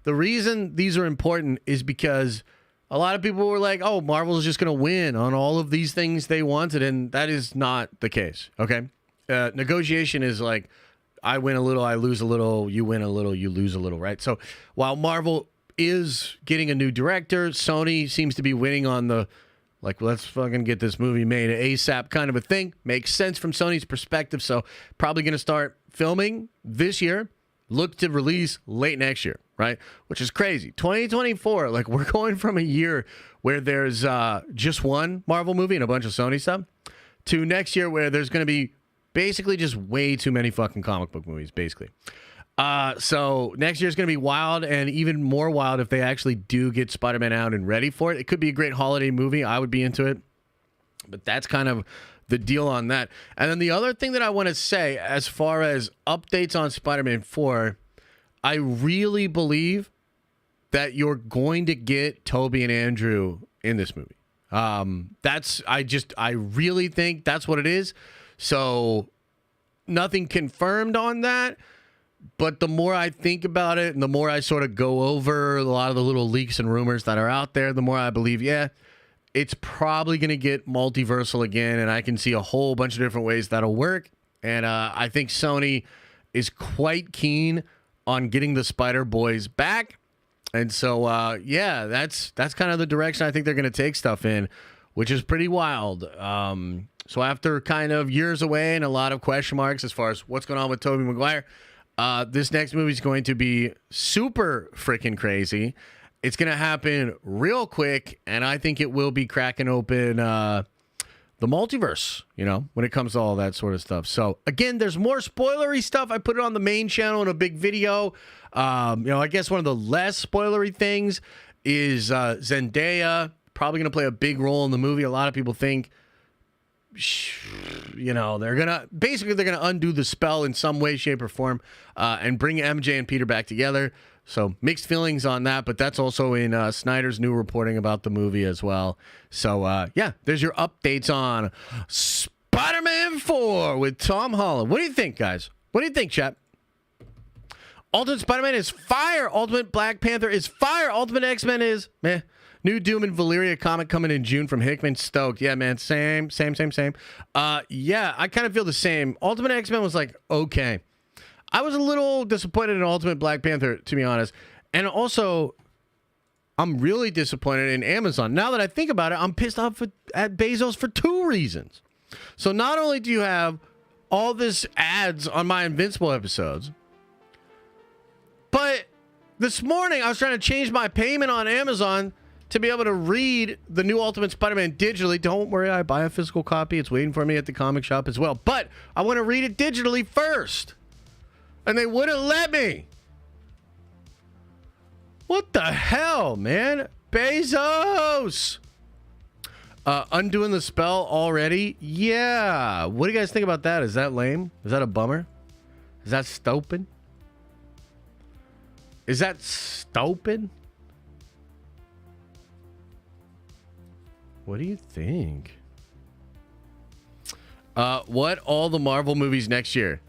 The reason these are important is because a lot of people were like, oh, Marvel is just going to win on all of these things they wanted, and that is not the case, okay? Negotiation is like, I win a little, I lose a little, you win a little, you lose a little, right? So while Marvel is getting a new director, Sony seems to be winning on the Like, let's fucking get this movie made ASAP kind of a thing. Makes sense from Sony's perspective. So probably going to start filming this year. Look to release late next year, right? Which is crazy. 2024, like we're going from a year where there's just one Marvel movie and a bunch of Sony stuff to next year where there's going to be basically just way too many fucking comic book movies, basically. So next year's going to be wild, and even more wild if they actually do get Spider-Man out and ready for it. It could be a great holiday movie. I would be into it. But that's kind of the deal on that. And then the other thing that I want to say as far as updates on Spider-Man 4, I really believe that you're going to get Toby and Andrew in this movie. I really think that's what it is. So nothing confirmed on that. But the more I think about it and the more I sort of go over a lot of the little leaks and rumors that are out there, the more I believe, yeah, it's probably going to get multiversal again. And I can see a whole bunch of different ways that'll work. And I think Sony is quite keen on getting the Spider Boys back. And so, yeah, that's kind of the direction I think they're going to take stuff in, which is pretty wild. So after kind of years away and a lot of question marks as far as what's going on with Tobey Maguire, this next movie is going to be super freaking crazy. It's going to happen real quick, and I think it will be cracking open the multiverse, you know, when it comes to all that sort of stuff. So, again, there's more spoilery stuff. I put it on the main channel in a big video. I guess one of the less spoilery things is Zendaya probably going to play a big role in the movie. A lot of people think, they're gonna undo the spell in some way, shape, or form, and bring MJ and Peter back together. So mixed feelings on that, but that's also in Snyder's new reporting about the movie as well. So yeah, there's your updates on Spider-Man 4 with Tom Holland. What do you think, guys? What do you think, chat? Ultimate Spider-Man is fire. Ultimate Black Panther is fire. Ultimate X-Men is meh. New Doom and Valeria comic coming in June from Hickman. Stoked. Yeah, man. Same. Yeah, I kind of feel the same. Ultimate X-Men was like, okay. I was a little disappointed in Ultimate Black Panther, to be honest. And also, I'm really disappointed in Amazon. Now that I think about it, I'm pissed off at Bezos for two reasons. So not only do you have all this ads on my Invincible episodes, but this morning I was trying to change my payment on Amazon to be able to read the new Ultimate Spider-Man digitally. Don't worry, I buy a physical copy. It's waiting for me at the comic shop as well. But I want to read it digitally first. And they wouldn't let me. What the hell, man? Bezos! Undoing the spell already? Yeah. What do you guys think about that? Is that lame? Is that a bummer? Is that stupid? Is that stupid? What do you think? What all the Marvel movies next year?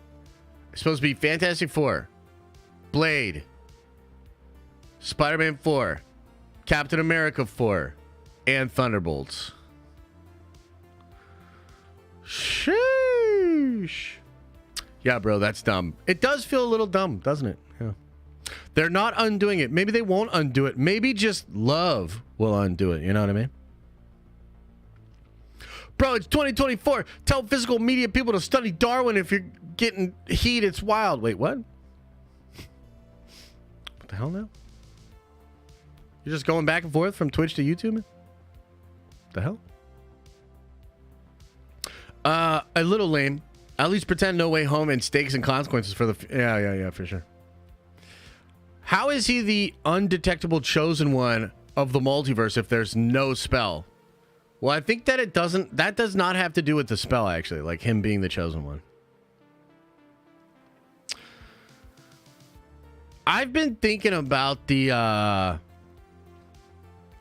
It's supposed to be Fantastic Four, Blade, Spider-Man 4, Captain America 4, and Thunderbolts. Sheesh. Yeah, bro, that's dumb. It does feel a little dumb, doesn't it? Yeah. They're not undoing it. Maybe they won't undo it. Maybe just love will undo it. You know what I mean? Bro, it's 2024. Tell physical media people to study Darwin if you're getting heat. It's wild. Wait, what? What the hell now? You're just going back and forth from Twitch to YouTube? What the hell? A little lame. At least pretend No Way Home and Stakes and Consequences for the... Yeah, for sure. How is he the undetectable chosen one of the multiverse if there's no spell? Well, I think that it doesn't... That does not have to do with the spell, actually. Like him being the chosen one. I've been thinking about the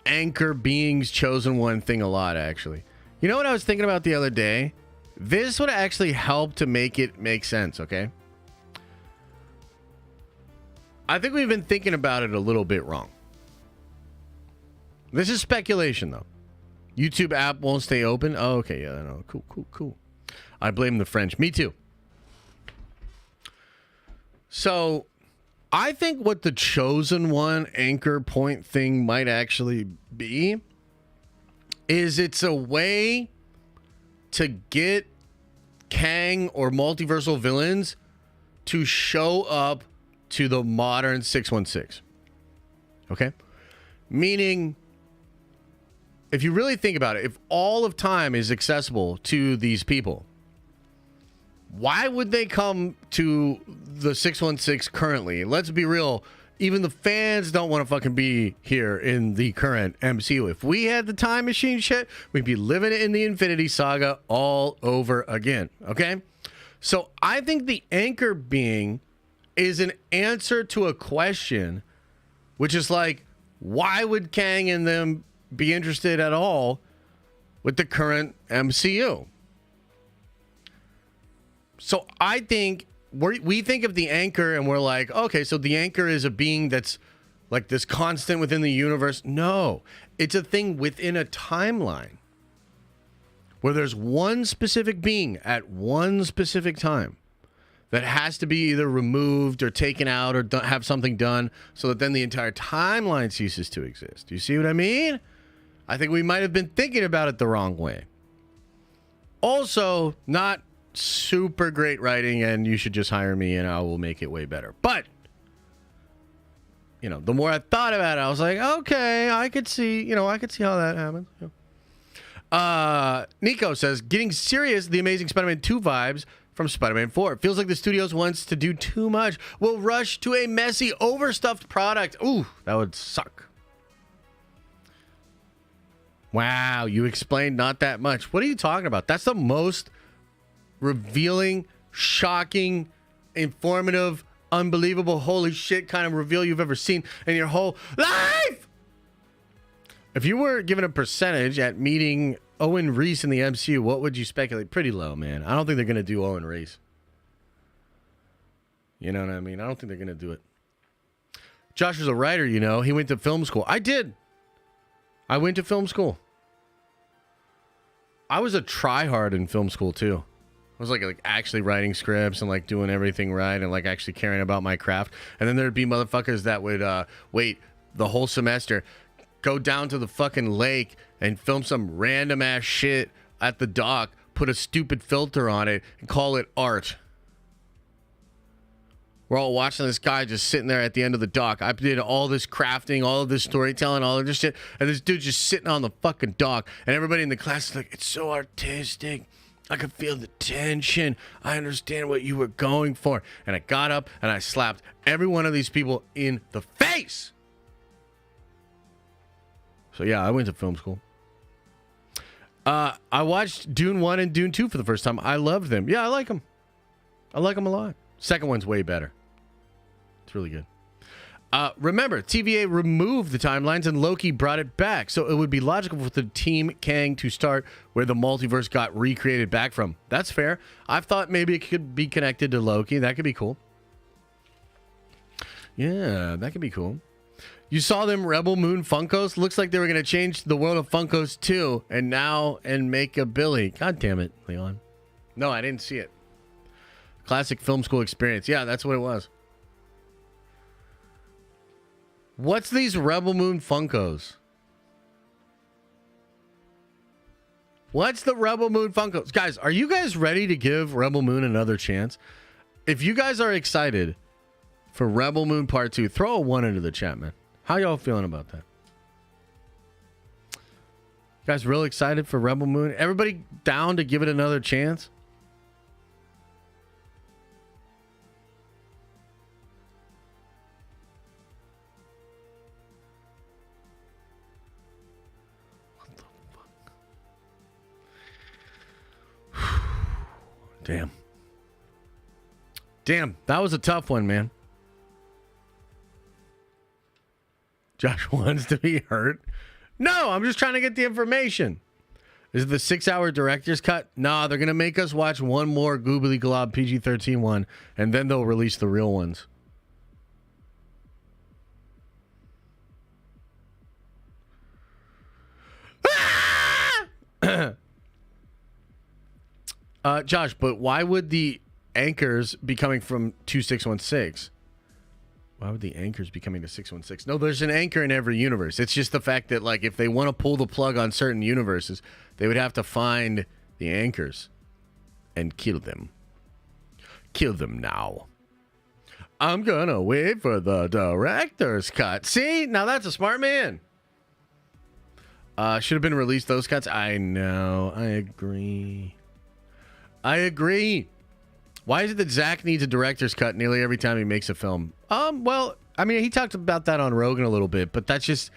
Anchor Being's chosen one thing a lot, actually. You know what I was thinking about the other day? This would actually help to make it make sense, okay? I think we've been thinking about it a little bit wrong. This is speculation, though. YouTube app won't stay open. Oh, okay. Yeah, no. Cool. I blame the French. Me too. So, I think what the chosen one anchor point thing might actually be is it's a way to get Kang or multiversal villains to show up to the modern 616. Okay? Meaning, if you really think about it, if all of time is accessible to these people, why would they come to the 616 currently? Let's be real. Even the fans don't want to fucking be here in the current MCU. If we had the time machine shit, we'd be living in the Infinity Saga all over again. Okay? So I think the anchor being is an answer to a question, which is like, why would Kang and them be interested at all with the current MCU? So I think we think of the anchor and we're like, okay, so the anchor is a being that's like this constant within the universe. No, it's a thing within a timeline where there's one specific being at one specific time that has to be either removed or taken out or have something done so that then the entire timeline ceases to exist. Do you see what I mean? I think we might have been thinking about it the wrong way. Also, not super great writing, and you should just hire me and I will make it way better. But, you know, the more I thought about it, I was like, okay, I could see how that happens. Yeah. Nico says, getting serious, the Amazing Spider-Man 2 vibes from Spider-Man 4. It feels like the studios wants to do too much. Will rush to a messy, overstuffed product. Ooh, that would suck. Wow, you explained not that much. What are you talking about? That's the most revealing, shocking, informative, unbelievable, holy shit kind of reveal you've ever seen in your whole life. If you were given a percentage at meeting Owen Reese in the MCU, what would you speculate? Pretty low, man. I don't think they're going to do Owen Reese. You know what I mean? I don't think they're going to do it. Josh was a writer, you know. He went to film school. I did. I went to film school. I was a tryhard in film school, too. I was like actually writing scripts and like doing everything right and like actually caring about my craft. And then there'd be motherfuckers that would wait the whole semester, go down to the fucking lake and film some random ass shit at the dock, put a stupid filter on it and call it art. We're all watching this guy just sitting there at the end of the dock. I did all this crafting, all of this storytelling, all of this shit. And this dude just sitting on the fucking dock. And everybody in the class is like, it's so artistic. I could feel the tension. I understand what you were going for. And I got up and I slapped every one of these people in the face. So yeah, I went to film school. I watched Dune 1 and Dune 2 for the first time. I loved them. Yeah, I like them. I like them a lot. Second one's way better. It's really good. Remember, TVA removed the timelines and Loki brought it back. So it would be logical for the Team Kang to start where the multiverse got recreated back from. That's fair. I've thought maybe it could be connected to Loki. That could be cool. Yeah, that could be cool. You saw them Rebel Moon Funkos? Looks like they were going to change the world of Funkos too. And make a Billy. God damn it, Leon. No, I didn't see it. Classic film school experience. Yeah, that's what it was. What's these Rebel Moon Funkos? What's the Rebel Moon Funkos? Guys, are you guys ready to give Rebel Moon another chance? If you guys are excited for Rebel Moon Part 2, throw a 1 into the chat, man. How y'all feeling about that? You guys real excited for Rebel Moon? Everybody down to give it another chance? Damn, that was a tough one, man. Josh wants to be hurt. No, I'm just trying to get the information. Is it the 6-hour director's cut? Nah, they're going to make us watch one more Goobly Glob PG-13 one, and then they'll release the real ones. Josh, but why would the anchors be coming from 2616? Why would the anchors be coming to 616? No, there's an anchor in every universe. It's just the fact that, like, if they want to pull the plug on certain universes, they would have to find the anchors and kill them. Kill them now. I'm gonna wait for the director's cut. See? Now that's a smart man. Should have been released, those cuts. I know. I agree. Why is it that Zach needs a director's cut nearly every time he makes a film? Well, I mean, he talked about that on Rogan a little bit, but that's just,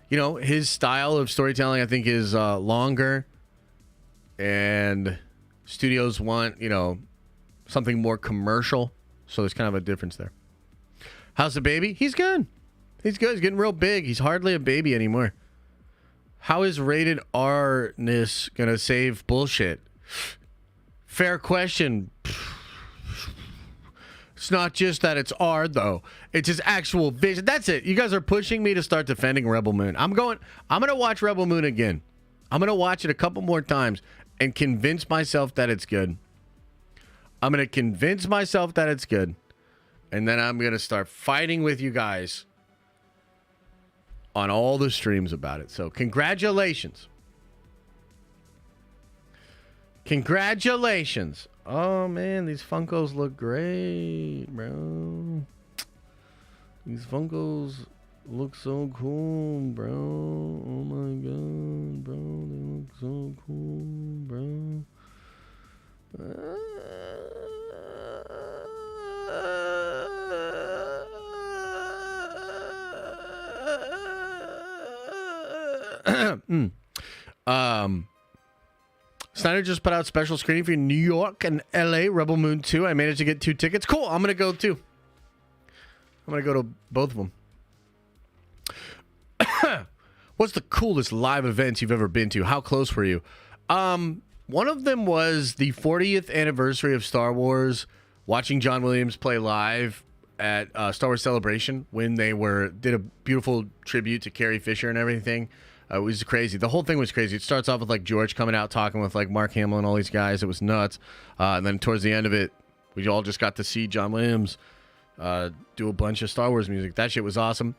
you know, his style of storytelling, I think, is longer. And studios want, you know, something more commercial. So there's kind of a difference there. How's the baby? He's good. He's good. He's getting real big. He's hardly a baby anymore. How is rated R-ness going to save bullshit? Fair question. It's not just that it's R, though. It's his actual vision. That's it. You guys are pushing me to start defending Rebel Moon. I'm going to watch Rebel Moon again. I'm going to watch it a couple more times and convince myself that it's good. I'm going to convince myself that it's good. And then I'm going to start fighting with you guys on all the streams about it. So congratulations. Congratulations. Oh, man, these Funkos look great, bro. These Funkos look so cool, bro. Oh, my God, bro. They look so cool, bro. Snyder just put out special screening for New York and LA, Rebel Moon 2. I managed to get 2 tickets. Cool. I'm going to go too. I'm going to go to both of them. What's the coolest live events you've ever been to? How close were you? One of them was the 40th anniversary of Star Wars, watching John Williams play live at Star Wars Celebration when they did a beautiful tribute to Carrie Fisher and everything. It was crazy. The whole thing was crazy. It starts off with like George coming out talking with like Mark Hamill and all these guys. It was nuts. And then towards the end of it, we all just got to see John Williams do a bunch of Star Wars music. That shit was awesome.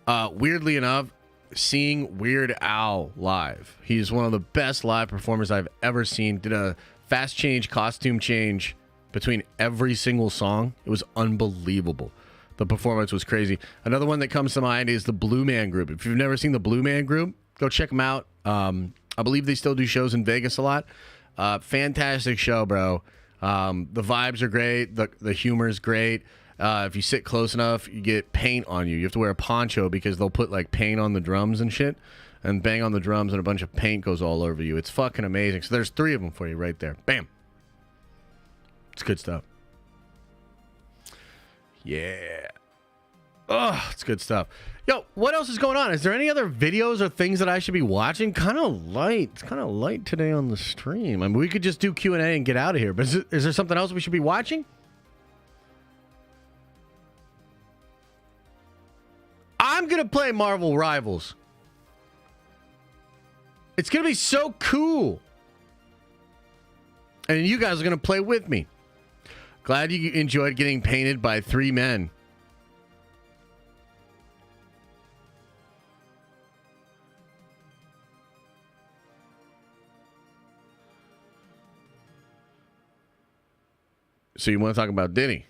Weirdly enough, seeing Weird Al live. He's one of the best live performers I've ever seen. Did a fast change, costume change between every single song. It was unbelievable. The performance was crazy. Another one that comes to mind is the Blue Man Group. If you've never seen the Blue Man Group, go check them out. I believe they still do shows in Vegas a lot. Fantastic show, bro. The vibes are great. The humor is great. If you sit close enough, you get paint on you. You have to wear a poncho because they'll put like paint on the drums and shit and bang on the drums and a bunch of paint goes all over you. It's fucking amazing. So there's 3 of them for you right there. Bam. It's good stuff. Yeah. Oh, it's good stuff. Yo, what else is going on? Is there any other videos or things that I should be watching? Kind of light. It's kind of light today on the stream. I mean, we could just do Q&A and get out of here. But is there something else we should be watching? I'm going to play Marvel Rivals. It's going to be so cool. And you guys are going to play with me. Glad you enjoyed getting painted by 3 men. So you want to talk about Diddy?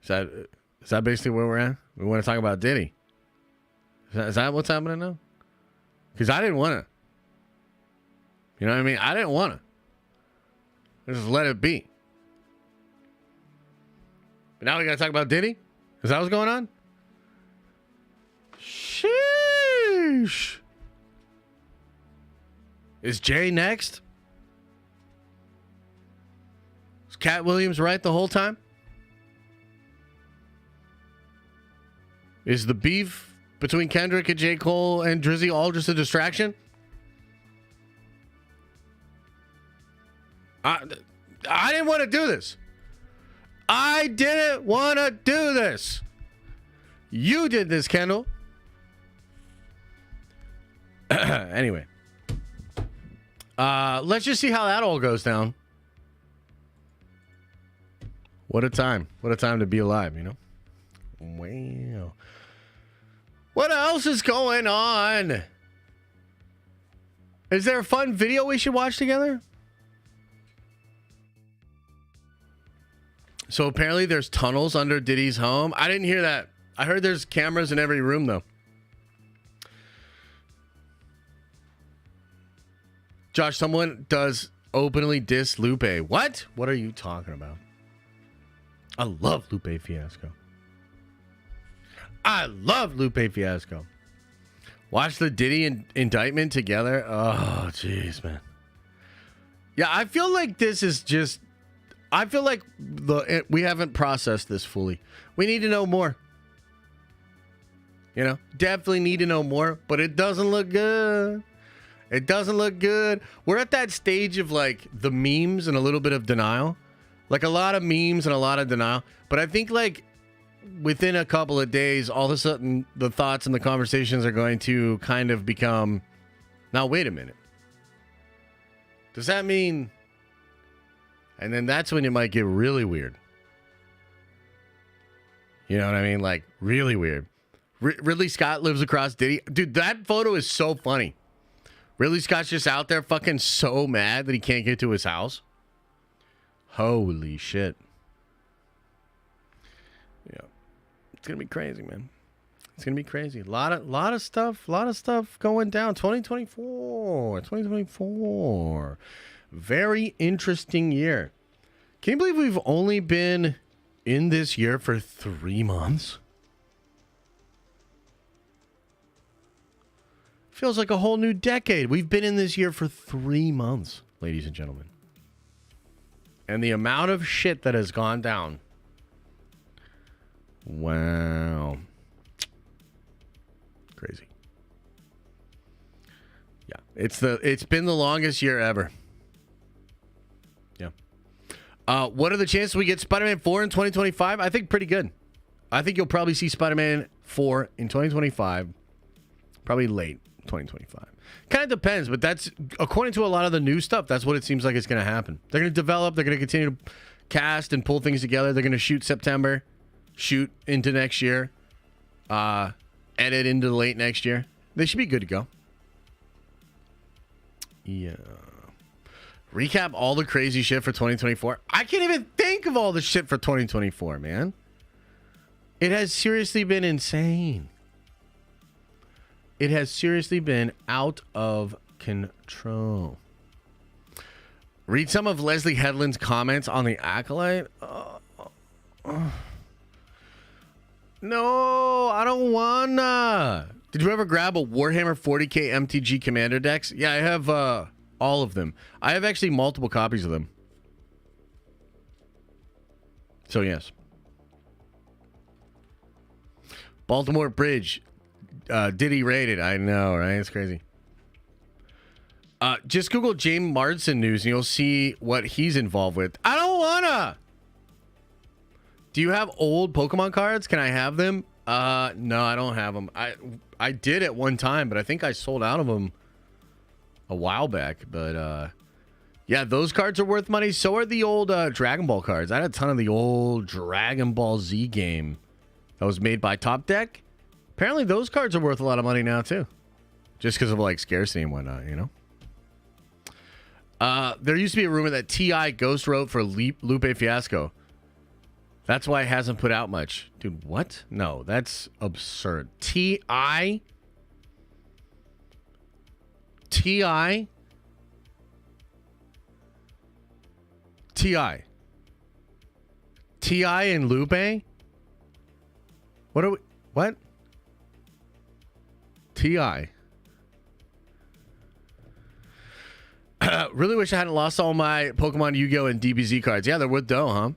Is that basically where we're at? We want to talk about Diddy. Is that what's happening now? Because I didn't want to. You know what I mean? I didn't want to. Just let it be. But now we got to talk about Diddy? Is that what's going on? Sheesh. Is Jay next? Was Cat Williams right the whole time? Is the beef between Kendrick and J. Cole and Drizzy all just a distraction? I didn't want to do this. I didn't want to do this. You did this, Kendall. Anyway. Let's just see how that all goes down. What a time. What a time to be alive, you know? Wow. What else is going on? Is there a fun video we should watch together? So apparently there's tunnels under Diddy's home. I didn't hear that. I heard there's cameras in every room, though. Josh, someone does openly diss Lupe. What? What are you talking about? I love Lupe Fiasco. I love Lupe Fiasco. Watch the Diddy indictment together. Oh, jeez, man. Yeah, I feel like this is just... I feel like we haven't processed this fully. We need to know more. You know, definitely need to know more, but it doesn't look good. It doesn't look good. We're at that stage of like the memes and a little bit of denial. Like a lot of memes and a lot of denial. But I think like within a couple of days, all of a sudden the thoughts and the conversations are going to kind of become, now wait a minute. Does that mean... And then that's when it might get really weird. You know what I mean? Like, really weird. Ridley Scott lives across Diddy. Dude, that photo is so funny. Ridley Scott's just out there fucking so mad that he can't get to his house. Holy shit. Yeah. It's going to be crazy, man. It's going to be crazy. A lot of stuff going down. 2024. Very interesting year. Can you believe we've only been in this year for 3 months? Feels like a whole new decade. We've been in this year for 3 months, ladies and gentlemen. And the amount of shit that has gone down. Wow. Crazy. Yeah, it's been the longest year ever. What are the chances we get Spider-Man 4 in 2025? I think pretty good. I think you'll probably see Spider-Man 4 in 2025. Probably late 2025. Kind of depends, but that's, according to a lot of the new stuff, that's what it seems like it's going to happen. They're going to develop. They're going to continue to cast and pull things together. They're going to shoot September, shoot into next year, edit into late next year. They should be good to go. Yeah. Recap all the crazy shit for 2024. I can't even think of all the shit for 2024, man. It has seriously been insane. It has seriously been out of control. Read some of Leslie Headland's comments on the Acolyte. No, I don't wanna. Did you ever grab a Warhammer 40k MTG Commander decks? Yeah, I have all of them. I have actually multiple copies of them. So yes. Baltimore Bridge. Diddy rated. I know, right? It's crazy. Just Google James Marsden news and you'll see what he's involved with. I don't wanna. Do you have old Pokemon cards? Can I have them? No, I don't have them. I did at one time, but I think I sold out of them a while back. But yeah, those cards are worth money. So are the old Dragon Ball cards. I had a ton of the old Dragon Ball Z game that was made by Top Deck. Apparently those cards are worth a lot of money now too. Just because of like scarcity and whatnot, you know? There used to be a rumor that T.I. ghost wrote for Lupe Fiasco. That's why it hasn't put out much. Dude, what? No, that's absurd. T.I. T.I. T.I. T.I. and Lupe? What are we... What? T.I. Really wish I hadn't lost all my Pokemon, Yu-Gi-Oh! And DBZ cards. Yeah, they're worth dough, huh?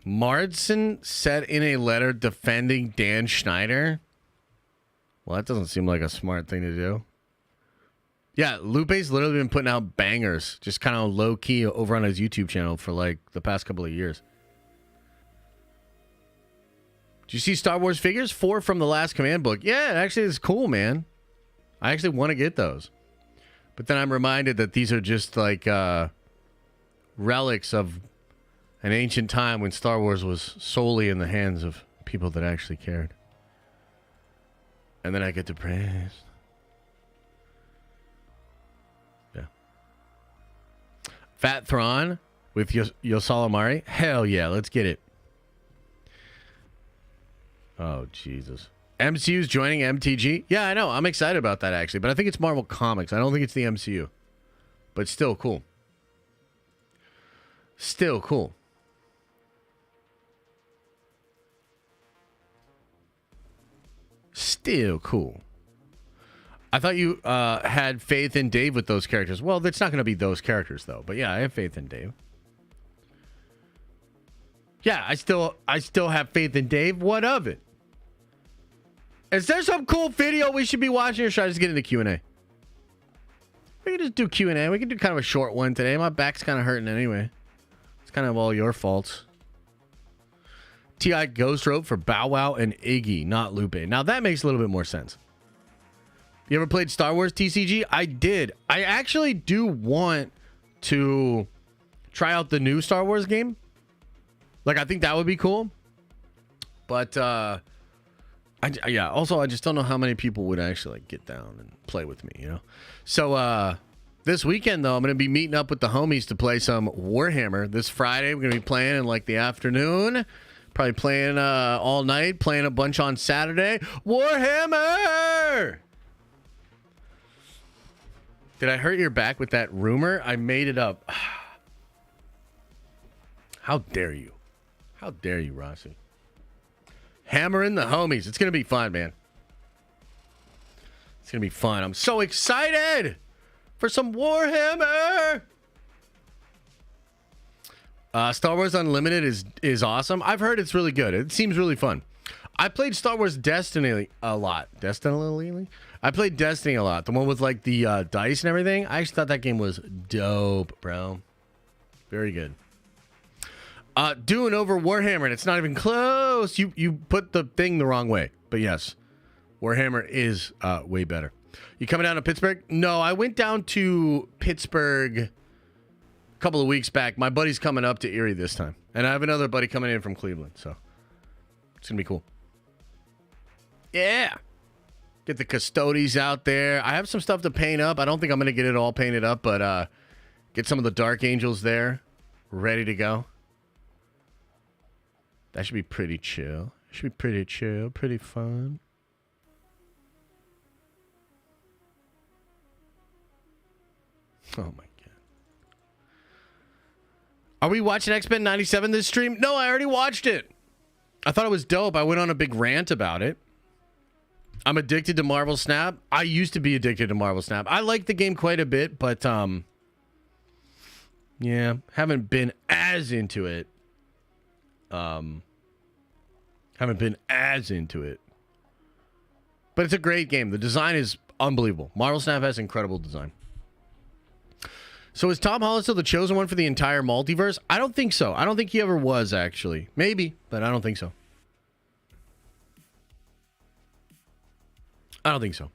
Marsden said in a letter defending Dan Schneider. Well, that doesn't seem like a smart thing to do. Yeah, Lupe's literally been putting out bangers, just kind of low-key over on his YouTube channel for like the past couple of years. Did you see Star Wars figures? 4 from the last command book. Yeah, actually, it's cool, man. I actually want to get those. But then I'm reminded that these are just like relics of An ancient time when Star Wars was solely in the hands of people that actually cared. And then I get depressed. Yeah. Fat Thrawn with Yosalamari. Hell yeah, let's get it. Oh, Jesus. MCU's joining MTG? Yeah, I know. I'm excited about that, actually. But I think it's Marvel Comics. I don't think it's the MCU. But still cool. Still cool. Still cool. I thought you had faith in Dave with those characters. Well, it's not going to be those characters, though. But yeah, I have faith in Dave. Yeah, I still have faith in Dave. What of it? Is there some cool video we should be watching, or should I just get into Q&A? We can just do Q&A. We can do kind of a short one today. My back's kind of hurting anyway. It's kind of all your faults. T.I. Ghost Rope for Bow Wow and Iggy, not Lupe. Now, that makes a little bit more sense. You ever played Star Wars TCG? I did. I actually do want to try out the new Star Wars game. Like, I think that would be cool. But, yeah, also, I just don't know how many people would actually like get down and play with me, you know? So, this weekend, though, I'm going to be meeting up with the homies to play some Warhammer. This Friday, we're going to be playing in, like, the afternoon. Probably playing all night, playing a bunch on Saturday. Warhammer! Did I hurt your back with that rumor? I made it up. How dare you? How dare you, Rossi? Hammering the homies. It's going to be fun, man. It's going to be fun. I'm so excited for some Warhammer. Star Wars Unlimited is awesome. I've heard it's really good. It seems really fun. I played Star Wars Destiny a lot. Destiny? I played Destiny a lot. The one with like the dice and everything. I actually thought that game was dope, bro. Very good. Doing over Warhammer, and it's not even close. You put the thing the wrong way. But yes, Warhammer is way better. You coming down to Pittsburgh? No, I went down to Pittsburgh a couple of weeks back. My buddy's coming up to Erie this time. And I have another buddy coming in from Cleveland. So it's going to be cool. Yeah. Get the Custodes out there. I have some stuff to paint up. I don't think I'm going to get it all painted up, but get some of the Dark Angels there ready to go. That should be pretty chill. Should be pretty chill, pretty fun. Oh my god. Are we watching X-Men 97 this stream? No, I already watched it. I thought it was dope. I went on a big rant about it. I'm addicted to Marvel Snap. I used to be addicted to Marvel Snap. I like the game quite a bit, but yeah, haven't been as into it. Haven't been as into it. But it's a great game. The design is unbelievable. Marvel Snap has incredible design. So is Tom Holland still the chosen one for the entire multiverse? I don't think so. I don't think he ever was, actually. Maybe, but I don't think so. I don't think so.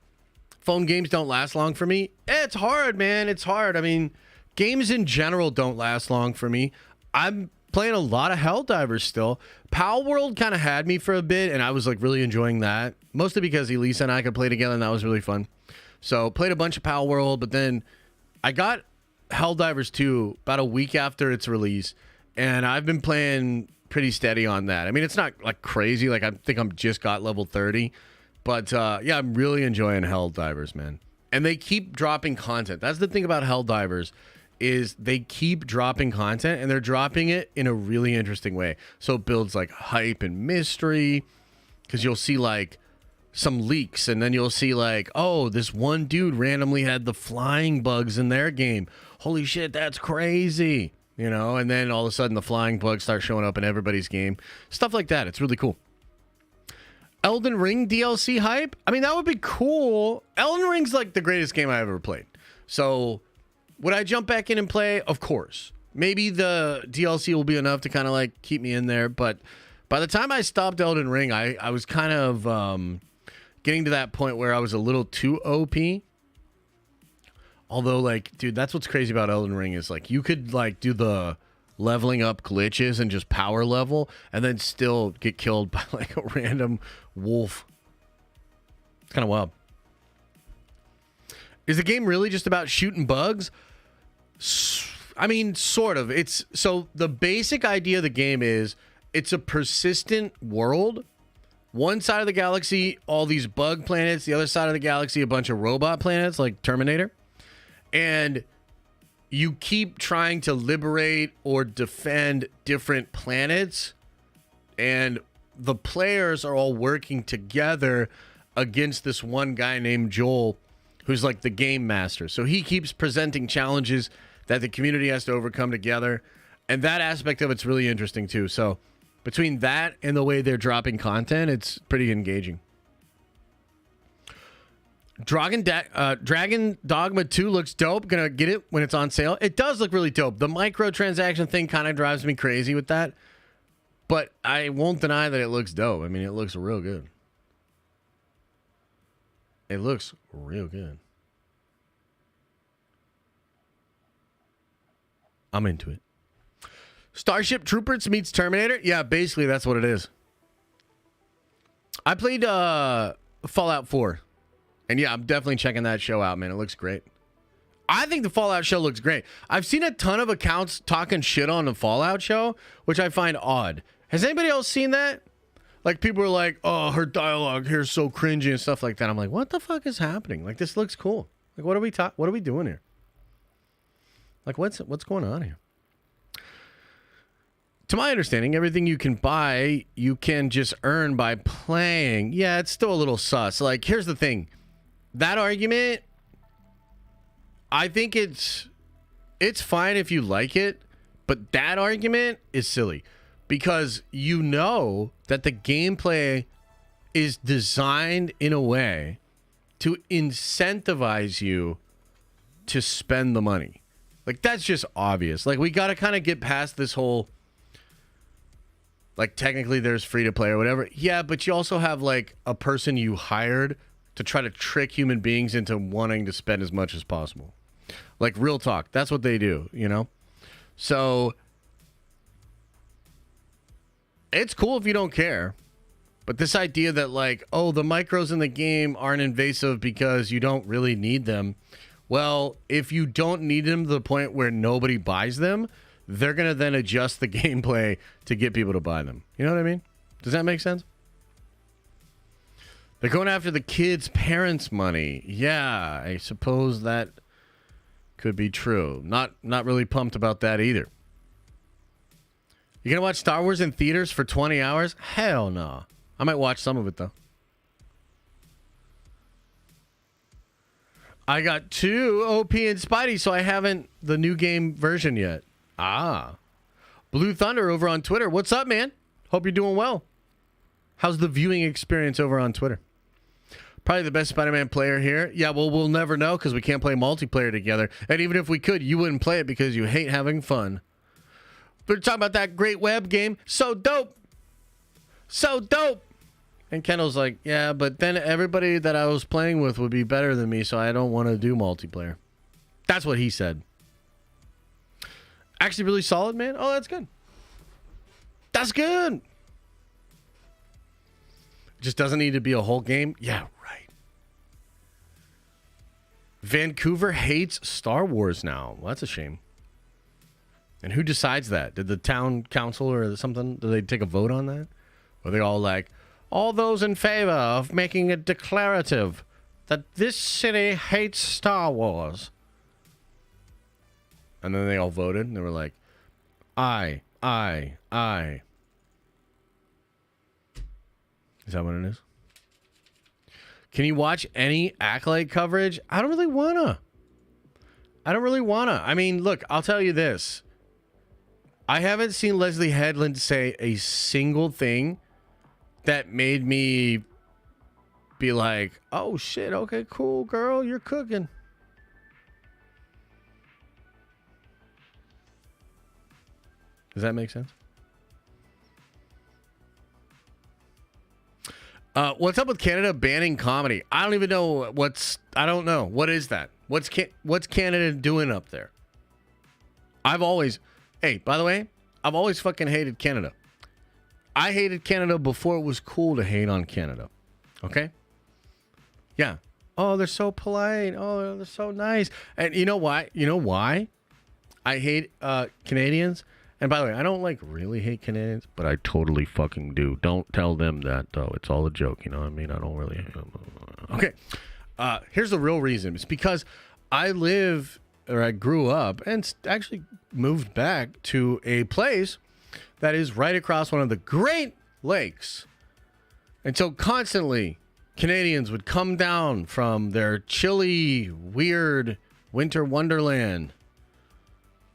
Phone games don't last long for me. It's hard, man. It's hard. I mean, games in general don't last long for me. I'm playing a lot of Helldivers still. Pal World kind of had me for a bit, and I was like really enjoying that. Mostly because Elisa and I could play together, and that was really fun. So played a bunch of Pal World, but then I got Helldivers 2 about a week after its release, and I've been playing pretty steady on that. I mean, it's not like crazy. Like I think I'm just got level 30. But yeah, I'm really enjoying Helldivers, man. And they keep dropping content. That's the thing about Helldivers is they keep dropping content, and they're dropping it in a really interesting way. So it builds like hype and mystery, because you'll see like some leaks, and then you'll see like, oh, this one dude randomly had the flying bugs in their game. Holy shit, that's crazy. You know, and then all of a sudden the flying bugs start showing up in everybody's game. Stuff like that. It's really cool. Elden Ring DLC hype? I mean, that would be cool. Elden Ring's like the greatest game I ever played. So would I jump back in and play? Of course. Maybe the DLC will be enough to kind of like keep me in there. But by the time I stopped Elden Ring, I was kind of getting to that point where I was a little too OP. Although, like, dude, that's what's crazy about Elden Ring is like you could like do the leveling up glitches and just power level, and then still get killed by like a random wolf. It's kind of wild. Is the game really just about shooting bugs? I mean, sort of. It's so the basic idea of the game is it's a persistent world. One side of the galaxy, all these bug planets. The other side of the galaxy, a bunch of robot planets like Terminator. And you keep trying to liberate or defend different planets. And the players are all working together against this one guy named Joel, who's like the game master. So he keeps presenting challenges that the community has to overcome together. And that aspect of it's really interesting too. So between that and the way they're dropping content, it's pretty engaging. Dragon Dogma 2 looks dope. Gonna get it when it's on sale. It does look really dope. The microtransaction thing kind of drives me crazy with that. But I won't deny that it looks dope. I mean, it looks real good. It looks real good. I'm into it. Starship Troopers meets Terminator? Yeah, basically that's what it is. I played Fallout 4. And yeah, I'm definitely checking that show out, man. It looks great. I think the Fallout show looks great. I've seen a ton of accounts talking shit on the Fallout show, which I find odd. Has anybody else seen that? Like, people are like, oh, her dialogue here is so cringy and stuff like that. I'm like, what the fuck is happening? Like, this looks cool. Like, what are we doing here? Like, what's going on here? To my understanding, everything you can buy, you can just earn by playing. Yeah, it's still a little sus. Like, here's the thing. That argument, I think it's fine if you like it, but that argument is silly because you know that the gameplay is designed in a way to incentivize you to spend the money. Like, that's just obvious. Like, we got to kind of get past this whole, like, technically there's free to play or whatever. Yeah, but you also have, like, a person you hired to try to trick human beings into wanting to spend as much as possible. Like, real talk. That's what they do, you know? So, it's cool if you don't care. But this idea that, like, oh, the micros in the game aren't invasive because you don't really need them. Well, if you don't need them to the point where nobody buys them, they're going to then adjust the gameplay to get people to buy them. You know what I mean? Does that make sense? They're going after the kids' parents' money. Yeah, I suppose that could be true. Not really pumped about that either. You going to watch Star Wars in theaters for 20 hours? Hell no. I might watch some of it, though. I got 2 OP and Spidey, so I haven't the new game version yet. Ah. Blue Thunder over on Twitter. What's up, man? Hope you're doing well. How's the viewing experience over on Twitter? Probably the best Spider-Man player here. Yeah, well, we'll never know because we can't play multiplayer together. And even if we could, you wouldn't play it because you hate having fun. We're talking about that great web game. So dope. So dope. And Kendall's like, yeah, but then everybody that I was playing with would be better than me, so I don't want to do multiplayer. That's what he said. Actually really solid, man. Oh, that's good. That's good. It just doesn't need to be a whole game. Yeah, right. Vancouver hates Star Wars now. Well, that's a shame. And who decides that? Did the town council or something, did they take a vote on that? Or are they all like, all those in favor of making it declarative that this city hates Star Wars? And then they all voted, and they were like, aye. Is that what it is? Can you watch any Acolyte coverage? I don't really wanna. I mean, look, I'll tell you this. I haven't seen Leslie Headland say a single thing that made me be like, oh shit, okay, cool, girl, you're cooking. Does that make sense? What's up with Canada banning comedy? I don't even know I don't know. What is that? What's Canada doing up there? I've always, Hey, by the way, I've always fucking hated Canada. I hated Canada before it was cool to hate on Canada. Okay? Yeah. Oh, they're so polite. Oh, they're so nice. And you know why? You know why I hate Canadians? And by the way, I don't like really hate Canadians, but I totally fucking do. Don't tell them that, though. It's all a joke. You know what I mean? I don't really hate them. Okay. Here's the real reason. It's because I grew up and actually moved back to a place that is right across one of the Great Lakes. And so constantly, Canadians would come down from their chilly, weird winter wonderland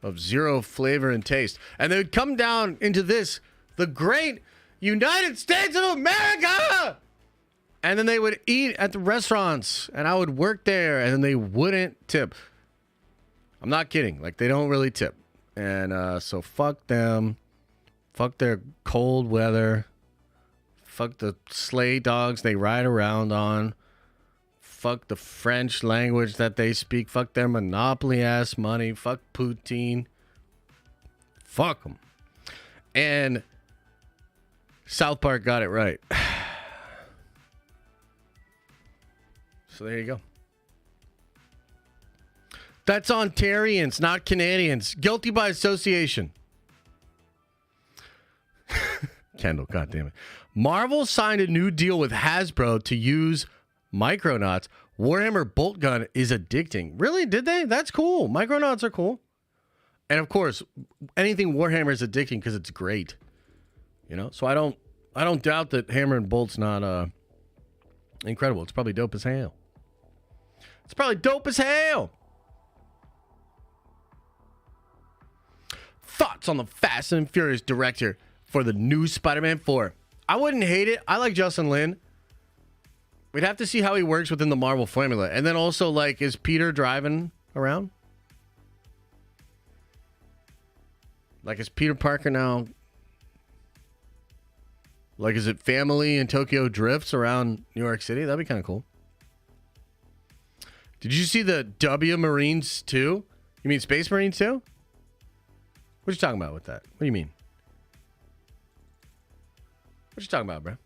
of zero flavor and taste. And they would come down into the great United States of America! And then they would eat at the restaurants, and I would work there, and then they wouldn't tip. I'm not kidding. Like, they don't really tip. And so fuck them. Fuck their cold weather. Fuck the sleigh dogs they ride around on. Fuck the French language that they speak. Fuck their monopoly-ass money. Fuck Poutine. Fuck them. And South Park got it right. So there you go. That's Ontarians, not Canadians. Guilty by association. Kendall, goddammit. Marvel signed a new deal with Hasbro to use Micronauts. Warhammer Bolt Gun is addicting. Really? Did they? That's cool. Micronauts are cool. And of course, anything Warhammer is addicting because it's great. You know? So I don't doubt that Hammer and Bolt's not incredible. It's probably dope as hell. It's probably dope as hell. Thoughts on the Fast and Furious director for the new Spider-Man 4. I wouldn't hate it. I like Justin Lin. We'd have to see how he works within the Marvel formula. And then also, like, is Peter driving around? Like, is Peter Parker now... Like, is it family in Tokyo drifts around New York City? That'd be kind of cool. Did you see the W Marines 2? You mean Space Marines 2? What you talking about with that? What do you mean? What you talking about,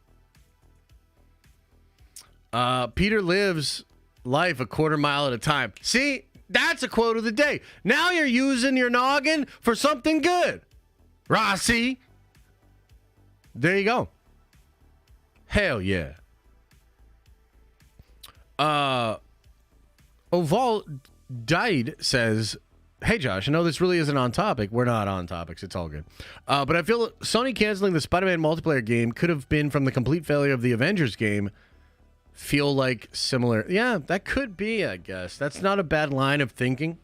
bro? Peter lives life a quarter mile at a time. See? That's a quote of the day. Now you're using your noggin for something good. Rossi. There you go. Hell yeah. Oval Died says, hey, Josh, I know this really isn't on topic. We're not on topics. It's all good. But I feel Sony canceling the Spider-Man multiplayer game could have been from the complete failure of the Avengers game. Feel like similar. Yeah, that could be, I guess. That's not a bad line of thinking.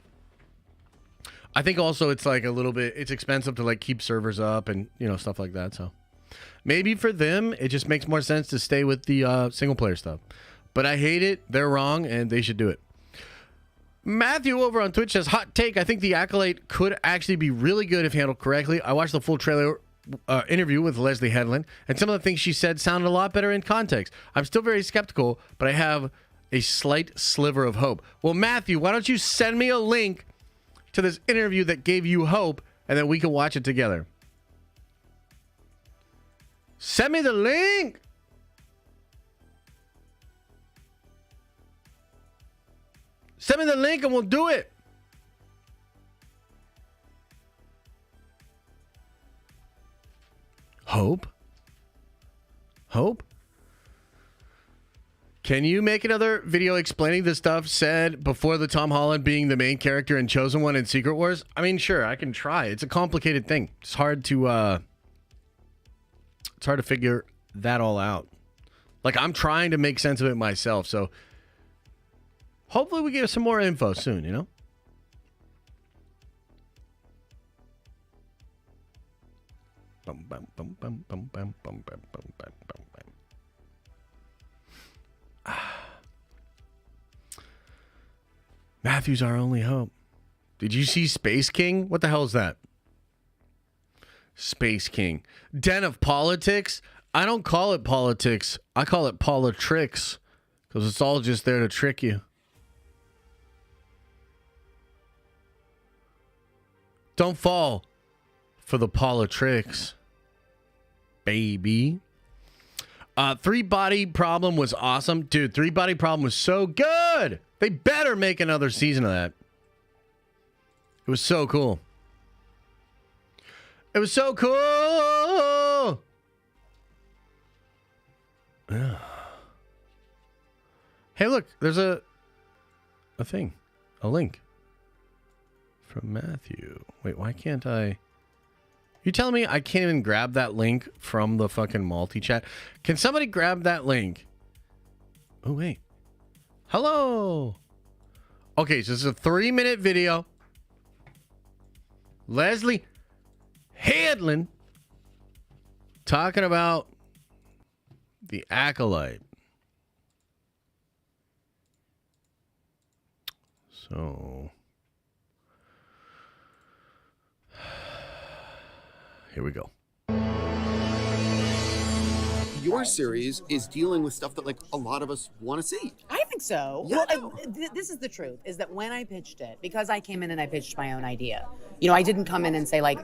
I think also it's like a little bit, it's expensive to like keep servers up and, you know, stuff like that. So maybe for them, it just makes more sense to stay with the single player stuff. But I hate it. They're wrong and they should do it. Matthew over on Twitch says, hot take, I think the Acolyte could actually be really good if handled correctly. I watched the full trailer interview with Leslie Headland, and some of the things she said sounded a lot better in context. I'm still very skeptical, but I have a slight sliver of hope. Well, Matthew, why don't you send me a link to this interview that gave you hope, and then we can watch it together. Send me the link! Send me the link and we'll do it. Hope? Hope? Can you make another video explaining the stuff said before the Tom Holland being the main character and Chosen One in Secret Wars? I mean, sure, I can try. It's a complicated thing. It's hard to figure that all out. Like, I'm trying to make sense of it myself, so hopefully we get some more info soon, you know? Bum, bum, bum, bum, bum, bum, bum, bum, bum, bum, bum. Matthew's our only hope. Did you see Space King? What the hell is that? Space King. Den of Politics? I don't call it politics. I call it politricks. Because it's all just there to trick you. Don't fall. for the politics, baby. Three Body Problem was awesome. Dude, Three Body Problem was so good. They better make another season of that. It was so cool. It was so cool. Yeah. Hey, look, there's a thing, a link from Matthew. Wait, why can't I? You telling me I can't even grab that link from the fucking multi-chat? Can somebody grab that link? Oh, wait. Hello. Okay, so this is a 3-minute video. Leslie Headland talking about the Acolyte. So here we go. Your series is dealing with stuff that like a lot of us want to see. I think so. Yeah, Well, this is the truth, is that when I pitched it, because I came in and I pitched my own idea, you know, I didn't come in and say like,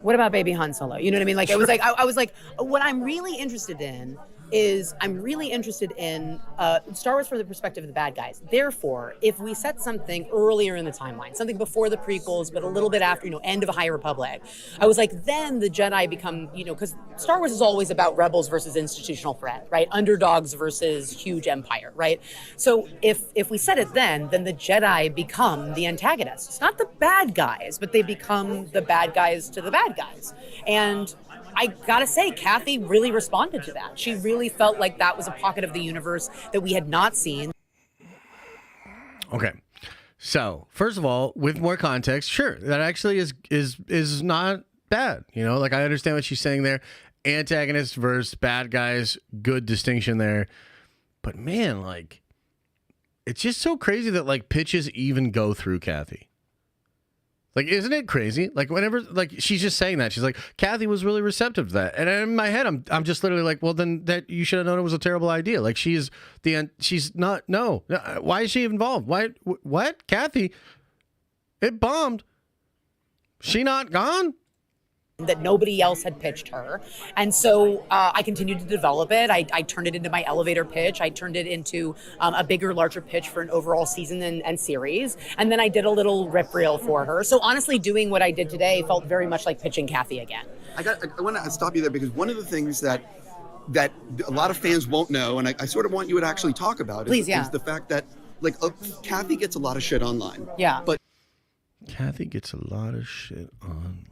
what about baby Han Solo? You know what I mean? Like, it was like, I was like, what I'm really interested in is I'm really interested in Star Wars from the perspective of the bad guys. Therefore, if we set something earlier in the timeline, something before the prequels, but a little bit after, you know, end of High Republic, I was like, then the Jedi become, you know, because Star Wars is always about rebels versus institutional threat, right? Underdogs versus huge empire, right? So if we set it then the Jedi become the antagonists, not the bad guys, but they become the bad guys to the bad guys. And I gotta say, Kathy really responded to that. She really felt like that was a pocket of the universe that we had not seen. Okay. So, first of all, with more context, sure, that actually is not bad. You know, like I understand what she's saying there. Antagonists versus bad guys, good distinction there. But man, like, it's just so crazy that like pitches even go through Kathy. Like, isn't it crazy? Like, whenever, like, she's just saying that. She's like, Kathy was really receptive to that. And in my head, I'm just literally like, well, then that you should have known it was a terrible idea. Like, she's not, no. Why is she involved? Why, what? Kathy, it bombed. She not gone? That nobody else had pitched her. And so I continued to develop it. I turned it into my elevator pitch. I turned it into a bigger, larger pitch for an overall season and series. And then I did a little rip reel for her. So honestly, doing what I did today felt very much like pitching Kathy again. I want to stop you there because one of the things that a lot of fans won't know, and I sort of want you to actually talk about Please, yeah. is the fact that like Kathy gets a lot of shit online. Yeah. But Kathy gets a lot of shit online.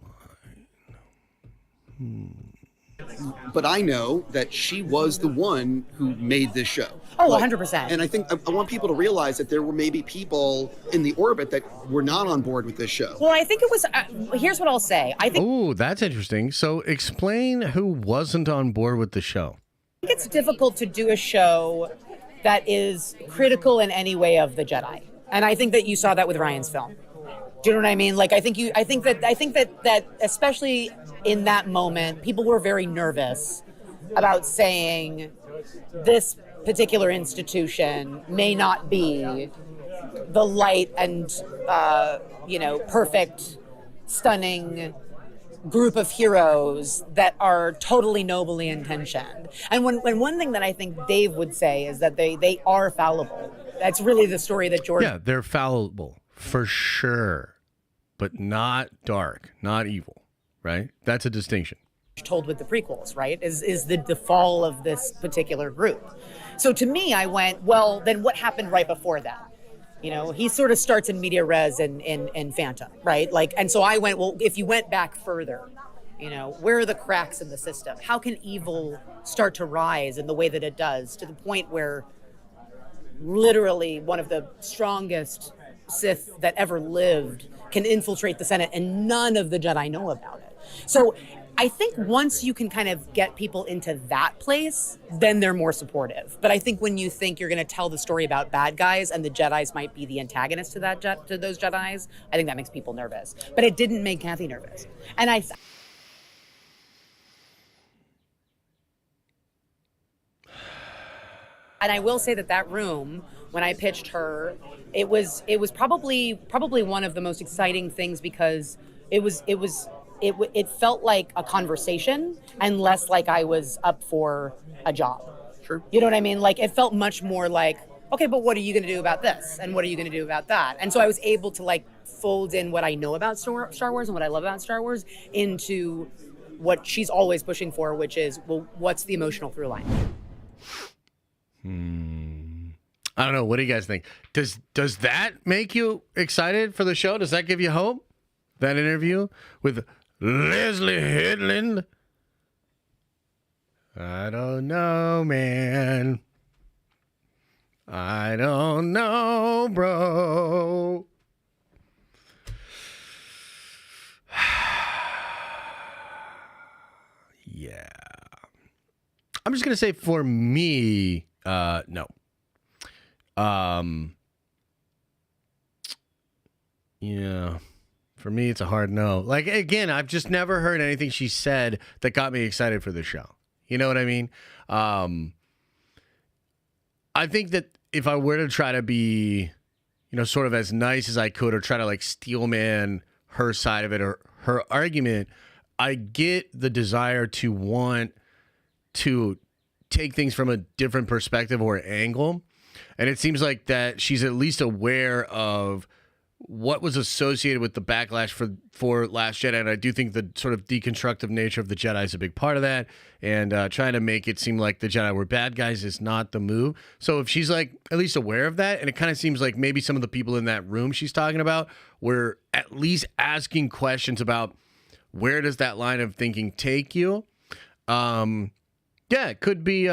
But I know that she was the one who made this show. Oh, 100%. And I think I want people to realize that there were maybe people in the orbit that were not on board with this show. Well, I think it was, here's what I'll say. I think Oh, that's interesting. So explain who wasn't on board with the show. it's difficult to do a show that is critical in any way of the Jedi. And I think that you saw that with Ryan's film. Do you know what I mean? Like, I think that especially in that moment, people were very nervous about saying this particular institution may not be the light and, perfect, stunning group of heroes that are totally nobly intentioned. And when one thing that I think Dave would say is that they are fallible. That's really the story that George... Yeah, they're fallible, for sure. But not dark, not evil, right? That's a distinction. Told with the prequels, right, is the fall of this particular group. So to me, I went, well, then what happened right before that? You know, he sort of starts in media res in Phantom, right? Like, and so I went, well, if you went back further, you know, where are the cracks in the system? How can evil start to rise in the way that it does to the point where literally one of the strongest Sith that ever lived can infiltrate the Senate and none of the Jedi know about it. So I think once you can kind of get people into that place, then they're more supportive. But I think when you think you're going to tell the story about bad guys and the Jedis might be the antagonists to to those Jedis, I think that makes people nervous. But it didn't make Kathy nervous. And I will say that room, when I pitched her, it was probably one of the most exciting things because it was it felt like a conversation and less like I was up for a job. Sure. You know what I mean? Like it felt much more like, okay, but what are you going to do about this? And what are you going to do about that? And so I was able to like fold in what I know about Star Wars and what I love about Star Wars into what she's always pushing for, which is, well, what's the emotional through line? I don't know. What do you guys think? Does that make you excited for the show? Does that give you hope? That interview with Leslie Headland? I don't know, man. I don't know, bro. Yeah. I'm just going to say for me, no. Yeah. For me, it's a hard no. Like, again, I've just never heard anything she said that got me excited for the show. You know what I mean? I think that if I were to try to be, sort of as nice as I could or try to, like, steelman her side of it or her argument, I get the desire to want to take things from a different perspective or angle. And it seems like that she's at least aware of what was associated with the backlash for Last Jedi. And I do think the sort of deconstructive nature of the Jedi is a big part of that. And trying to make it seem like the Jedi were bad guys is not the move. So if she's like at least aware of that, and it kind of seems like maybe some of the people in that room she's talking about were at least asking questions about where does that line of thinking take you? Yeah, it could be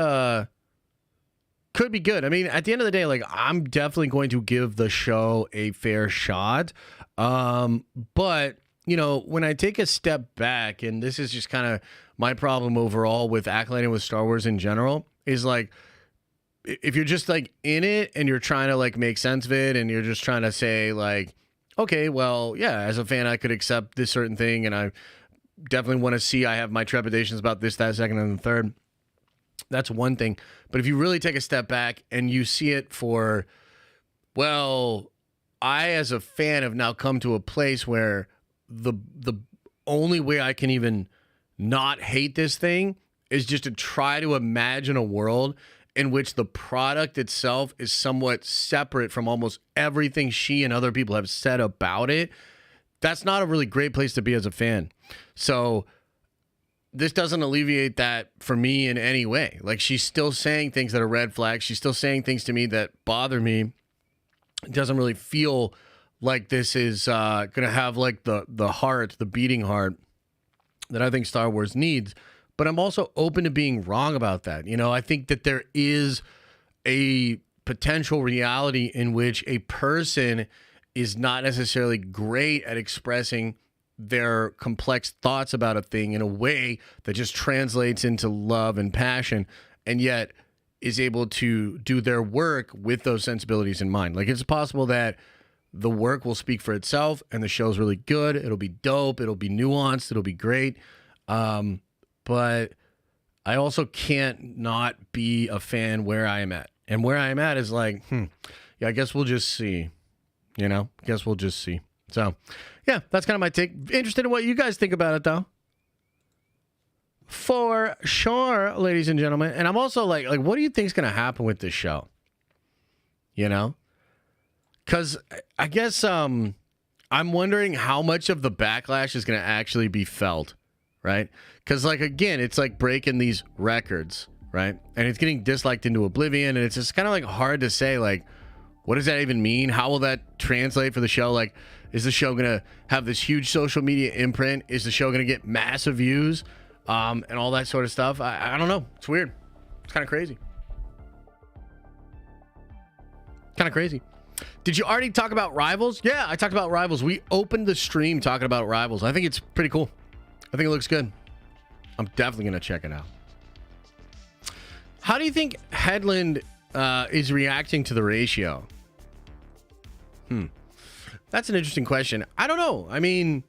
good. I mean, at the end of the day, like, I'm definitely going to give the show a fair shot. But, when I take a step back, and this is just kind of my problem overall with acolyting with Star Wars in general, is like, if you're just like in it and you're trying to like make sense of it and you're just trying to say like, okay, well, yeah, as a fan, I could accept this certain thing. And I definitely want to see, I have my trepidations about this, that, second, and the third. That's one thing. But if you really take a step back and you see it for, well, I as a fan have now come to a place where the only way I can even not hate this thing is just to try to imagine a world in which the product itself is somewhat separate from almost everything she and other people have said about it. That's not a really great place to be as a fan. So this doesn't alleviate that for me in any way. Like, she's still saying things that are red flags. She's still saying things to me that bother me. It doesn't really feel like this is going to have like the heart, the beating heart that I think Star Wars needs. But I'm also open to being wrong about that. I think that there is a potential reality in which a person is not necessarily great at expressing their complex thoughts about a thing in a way that just translates into love and passion, and yet is able to do their work with those sensibilities in mind. Like, it's possible that the work will speak for itself and the show's really good. It'll be dope. It'll be nuanced. It'll be great. But I also can't not be a fan where I am at. And where I am at is like, yeah, I guess we'll just see. Guess we'll just see. So, yeah, that's kind of my take. Interested in what you guys think about it, though. For sure, ladies and gentlemen. And I'm also like, what do you think is going to happen with this show? Because I guess I'm wondering how much of the backlash is going to actually be felt, right? Because, like, again, it's like breaking these records, right? And it's getting disliked into oblivion. And it's just kind of like hard to say, like, what does that even mean? How will that translate for the show? Like, is the show going to have this huge social media imprint? Is the show going to get massive views and all that sort of stuff? I don't know. It's weird. It's kind of crazy. Did you already talk about Rivals? Yeah, I talked about Rivals. We opened the stream talking about Rivals. I think it's pretty cool. I think it looks good. I'm definitely going to check it out. How do you think Headland is reacting to the ratio? That's an interesting question. I don't know. I mean,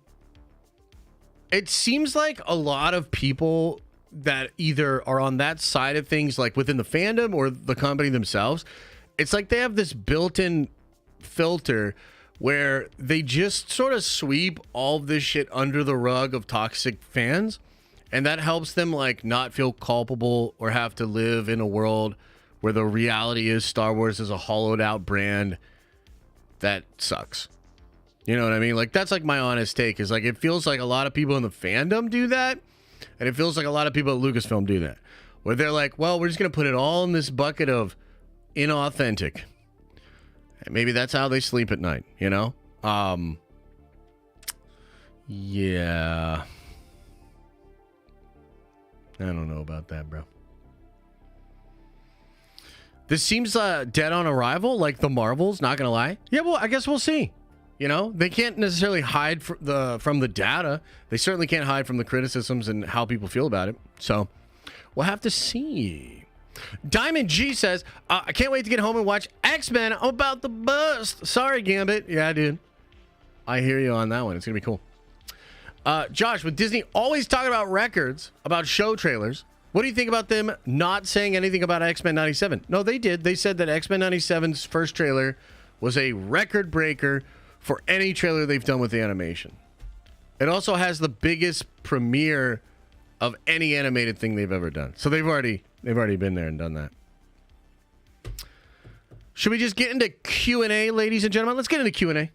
it seems like a lot of people that either are on that side of things, like within the fandom or the company themselves, it's like they have this built-in filter where they just sort of sweep all of this shit under the rug of toxic fans, and that helps them like not feel culpable or have to live in a world where the reality is Star Wars is a hollowed out brand that sucks. You know what I mean? Like, that's like my honest take, is like, it feels like a lot of people in the fandom do that, and it feels like a lot of people at Lucasfilm do that, where they're like, well, we're just going to put it all in this bucket of inauthentic. And maybe that's how they sleep at night, you know? Yeah. I don't know about that, bro. This seems dead on arrival, like the Marvels, not going to lie. Yeah, well, I guess we'll see. You know, they can't necessarily hide from the data. They certainly can't hide from the criticisms and how people feel about it. So we'll have to see. Diamond G says, I can't wait to get home and watch X-Men about the bust. Sorry, Gambit. Yeah, dude. I hear you on that one. It's going to be cool. Josh, with Disney always talking about records, about show trailers, what do you think about them not saying anything about X-Men 97? No, they did. They said that X-Men 97's first trailer was a record breaker for any trailer they've done with the animation. It also has the biggest premiere of any animated thing they've ever done. So they've already been there and done that. Should we just get into Q&A, ladies and gentlemen? Let's get into Q&A.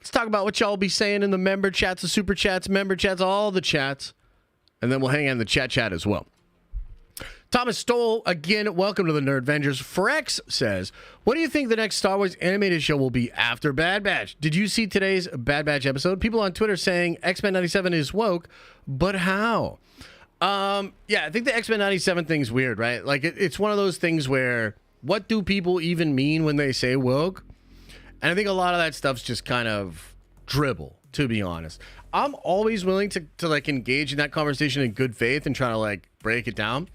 Let's talk about what y'all be saying in the member chats, the super chats, member chats, all the chats. And then we'll hang out in the chat as well. Thomas Stoll, again, welcome to the Nerd Avengers. Frex says, what do you think the next Star Wars animated show will be after Bad Batch? Did you see today's Bad Batch episode? People on Twitter saying X-Men 97 is woke, but how? Yeah, I think the X-Men 97 thing's weird, right? Like, it's one of those things where, what do people even mean when they say woke? And I think a lot of that stuff's just kind of dribble, to be honest. I'm always willing to like engage in that conversation in good faith and try to like break it down.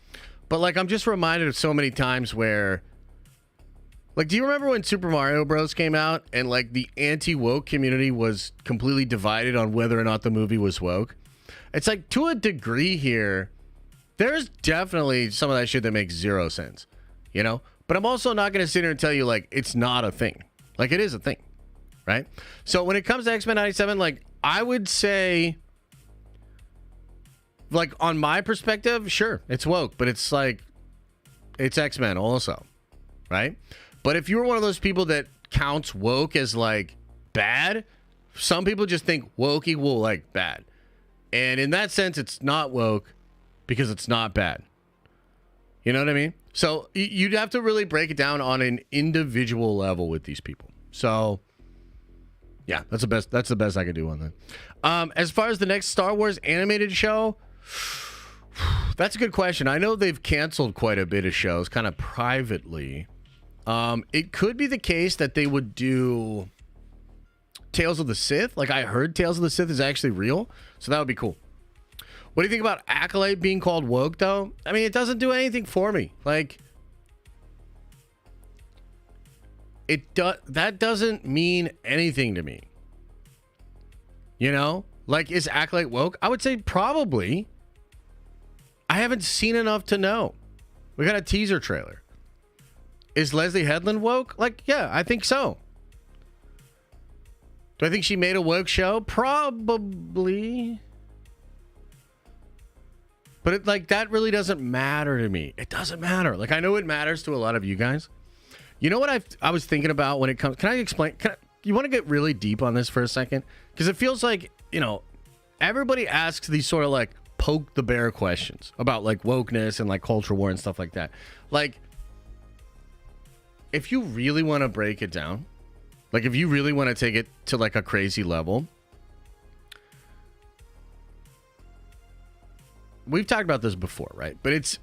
But like, I'm just reminded of so many times where, like, do you remember when Super Mario Bros. Came out and like the anti-woke community was completely divided on whether or not the movie was woke? It's like, to a degree here, there's definitely some of that shit that makes zero sense, you know? But I'm also not going to sit here and tell you like it's not a thing. Like, it is a thing, right? So when it comes to X-Men 97, like, I would say, like, on my perspective, sure, it's woke, but it's like, it's X-Men also, right? But if you're one of those people that counts woke as like bad, some people just think woke equal like bad. And in that sense, it's not woke because it's not bad. You know what I mean? So you'd have to really break it down on an individual level with these people. So yeah, that's the best I could do on that. As far as the next Star Wars animated show, that's a good question. I know they've canceled quite a bit of shows kind of privately. It could be the case that they would do Tales of the Sith. Like, I heard Tales of the Sith is actually real, so that would be cool. What do you think about Acolyte being called woke, though? I mean, it doesn't do anything for me. Like, that doesn't mean anything to me. You know? Like, is Acolyte woke? I would say probably. I haven't seen enough to know. We got a teaser trailer. Is Leslie Headland woke? Like, yeah, I think so. Do I think she made a woke show? Probably. But it, like, that really doesn't matter to me. It doesn't matter. Like, I know it matters to a lot of you guys. You know what I was thinking about when it comes... Can I explain? You want to get really deep on this for a second? Because it feels like, you know, everybody asks these sort of, like, poke the bear questions about, like, wokeness and, like, culture war and stuff like that. Like, if you really want to break it down, like, if you really want to take it to, like, a crazy level... We've talked about this before, right? But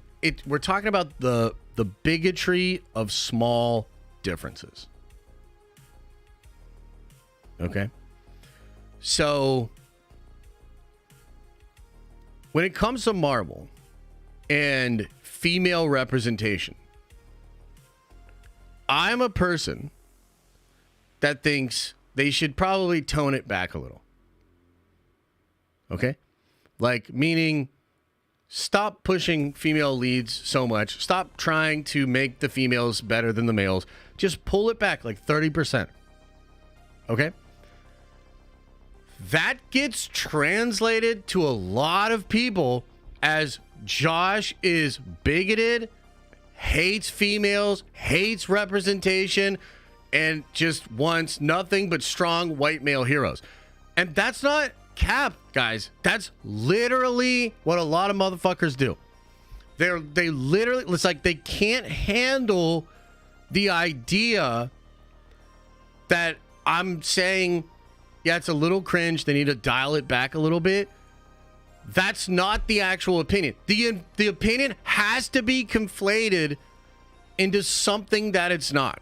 we're talking about the bigotry of small differences. Okay? So when it comes to Marvel and female representation, I'm a person that thinks they should probably tone it back a little. Okay? Like, meaning... Stop pushing female leads so much. Stop trying to make the females better than the males. Just pull it back like 30%. okay? That gets translated to a lot of people as Josh is bigoted, hates females, hates representation, and just wants nothing but strong white male heroes. And that's not cap, guys. That's literally what a lot of motherfuckers do. They literally, it's like they can't handle the idea that I'm saying, yeah, it's a little cringe. They need to dial it back a little bit. That's not the actual opinion. The opinion has to be conflated into something that it's not.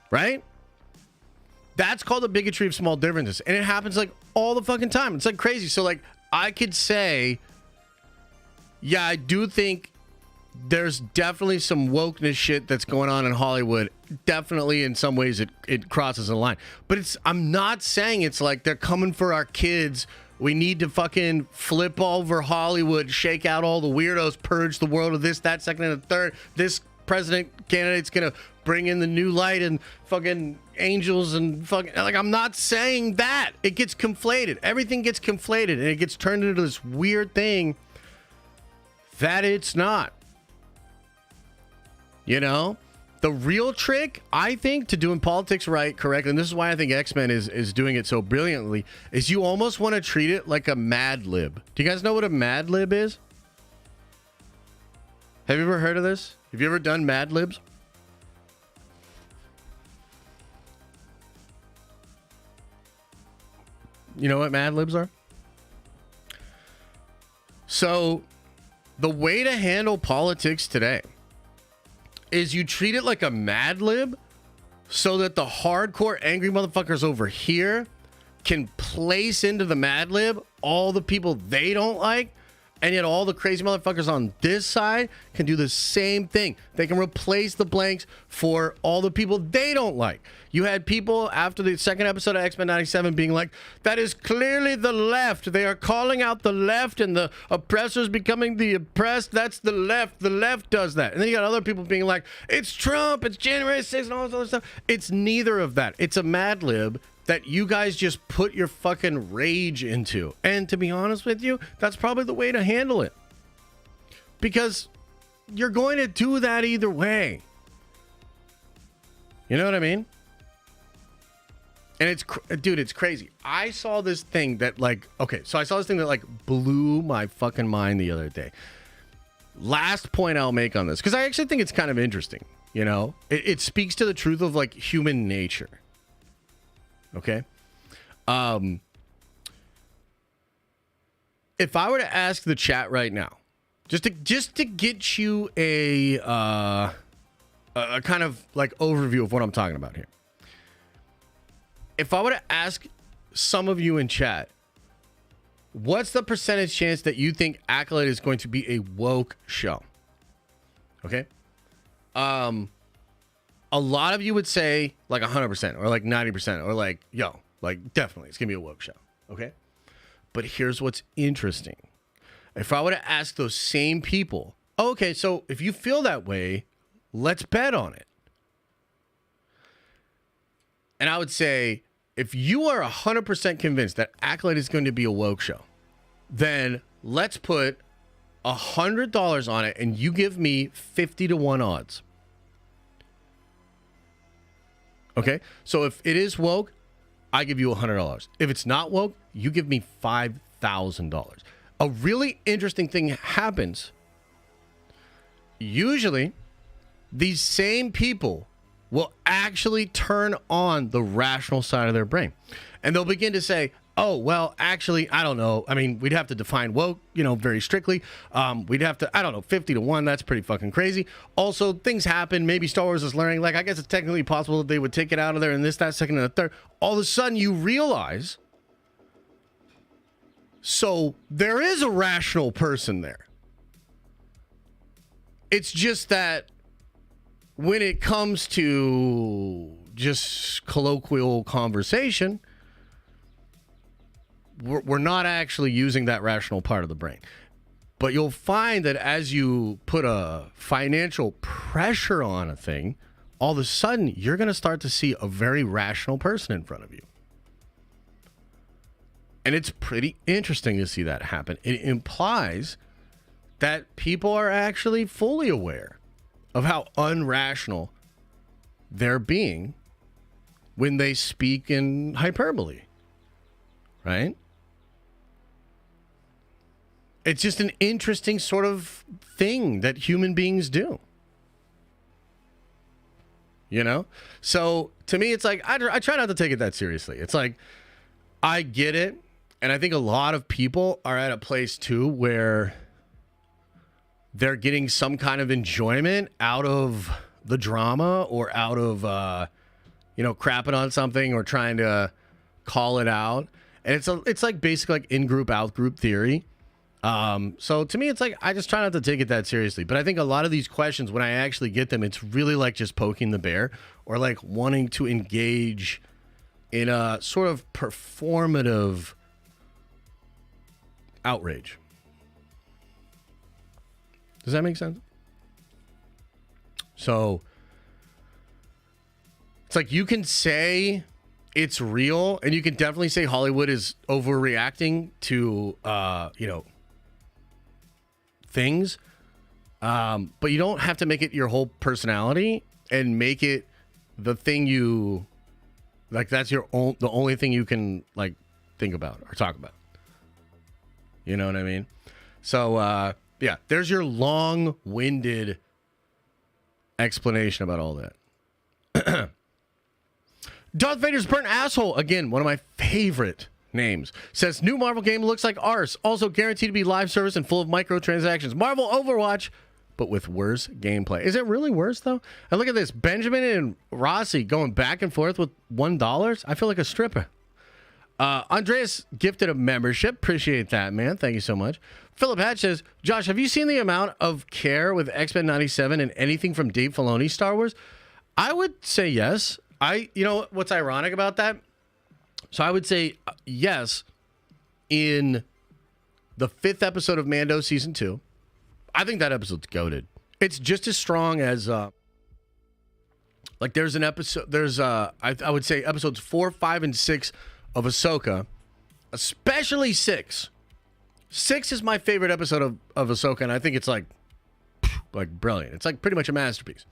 Right? That's called the bigotry of small differences. And it happens like all the fucking time. It's like crazy. So like I could say, yeah, I do think there's definitely some wokeness shit that's going on in Hollywood. Definitely in some ways it crosses a line. But I'm not saying it's like they're coming for our kids. We need to fucking flip over Hollywood, shake out all the weirdos, purge the world of this, that, second, and the third. This president candidate's gonna bring in the new light and fucking angels and fucking, like, I'm not saying that. It gets conflated. Everything gets conflated and it gets turned into this weird thing that it's not. You know? The real trick, I think, to doing politics right, correctly, and this is why I think X-Men is doing it so brilliantly, is you almost want to treat it like a Mad Lib. Do you guys know what a Mad Lib is? Have you ever heard of this? Have you ever done Mad Libs? You know what Mad Libs are? So, the way to handle politics today is you treat it like a Mad Lib so that the hardcore angry motherfuckers over here can place into the Mad Lib all the people they don't like, and yet all the crazy motherfuckers on this side can do the same thing. They can replace the blanks for all the people they don't like. You had people after the second episode of X-Men 97 being like, that is clearly the left. They are calling out the left and the oppressors becoming the oppressed. That's the left. The left does that. And then you got other people being like, it's Trump, it's January 6th and all this other stuff. It's neither of that. It's a Mad Lib that you guys just put your fucking rage into. And to be honest with you, that's probably the way to handle it. Because you're going to do that either way. You know what I mean? And it's crazy. I saw this thing that blew my fucking mind the other day. Last point I'll make on this, because I actually think it's kind of interesting. You know, it speaks to the truth of like human nature. Okay. If I were to ask the chat right now, just to get you a kind of like overview of what I'm talking about here. If I were to ask some of you in chat, what's the percentage chance that you think Accolade is going to be a woke show? Okay. A lot of you would say like 100% or like 90% or like, yo, like definitely it's going to be a woke show. Okay. But here's what's interesting. If I were to ask those same people, okay, so if you feel that way, let's bet on it. And I would say, if you are 100% convinced that Accolade is going to be a woke show, then let's put $100 on it and you give me 50-1 odds. Okay, so if it is woke, I give you $100. If it's not woke, you give me $5,000. A really interesting thing happens. Usually, these same people will actually turn on the rational side of their brain. And they'll begin to say, oh, well, actually, I don't know. I mean, we'd have to define woke, very strictly. We'd have to, 50-1. That's pretty fucking crazy. Also, things happen. Maybe Star Wars is learning. Like, I guess it's technically possible that they would take it out of there and this, that, second, and the third. All of a sudden, you realize, so there is a rational person there. It's just that when it comes to just colloquial conversation, we're not actually using that rational part of the brain. But you'll find that as you put a financial pressure on a thing, all of a sudden you're going to start to see a very rational person in front of you. And it's pretty interesting to see that happen. It implies that people are actually fully aware of how unrational they're being when they speak in hyperbole, right? It's just an interesting sort of thing that human beings do. You know? So to me, it's like, I try not to take it that seriously. It's like, I get it. And I think a lot of people are at a place too where they're getting some kind of enjoyment out of the drama or out of, crapping on something or trying to call it out. And it's like basically like in-group, out-group theory. So to me, it's like, I just try not to take it that seriously. But I think a lot of these questions, when I actually get them, it's really like just poking the bear or like wanting to engage in a sort of performative outrage. Does that make sense? So it's like you can say it's real, and you can definitely say Hollywood is overreacting to things, but you don't have to make it your whole personality and make it the thing you like. That's the only thing you can like think about or talk about. You know what I mean? So yeah, there's your long-winded explanation about all that. Darth Vader's burnt asshole, again, one of my favorite names, says new Marvel game looks like arse, also guaranteed to be live service and full of microtransactions. Marvel Overwatch, but with worse gameplay. Is it really worse though? And look at this, Benjamin and Rossi going back and forth with $1. I feel like a stripper. Andreas gifted a membership. Appreciate that, man. Thank you so much. Philip Hatch says, Josh, have you seen the amount of care with X-Men 97 and anything from Dave Filoni's Star Wars? I would say yes. You know what's ironic about that? So I would say yes in the 5th episode of Mando season 2. I think that episode's goated. It's just as strong as like there's an episode. There's I would say episodes 4, 5, and 6 of Ahsoka, especially 6. 6 is my favorite episode of Ahsoka, and I think it's like brilliant. It's like pretty much a masterpiece.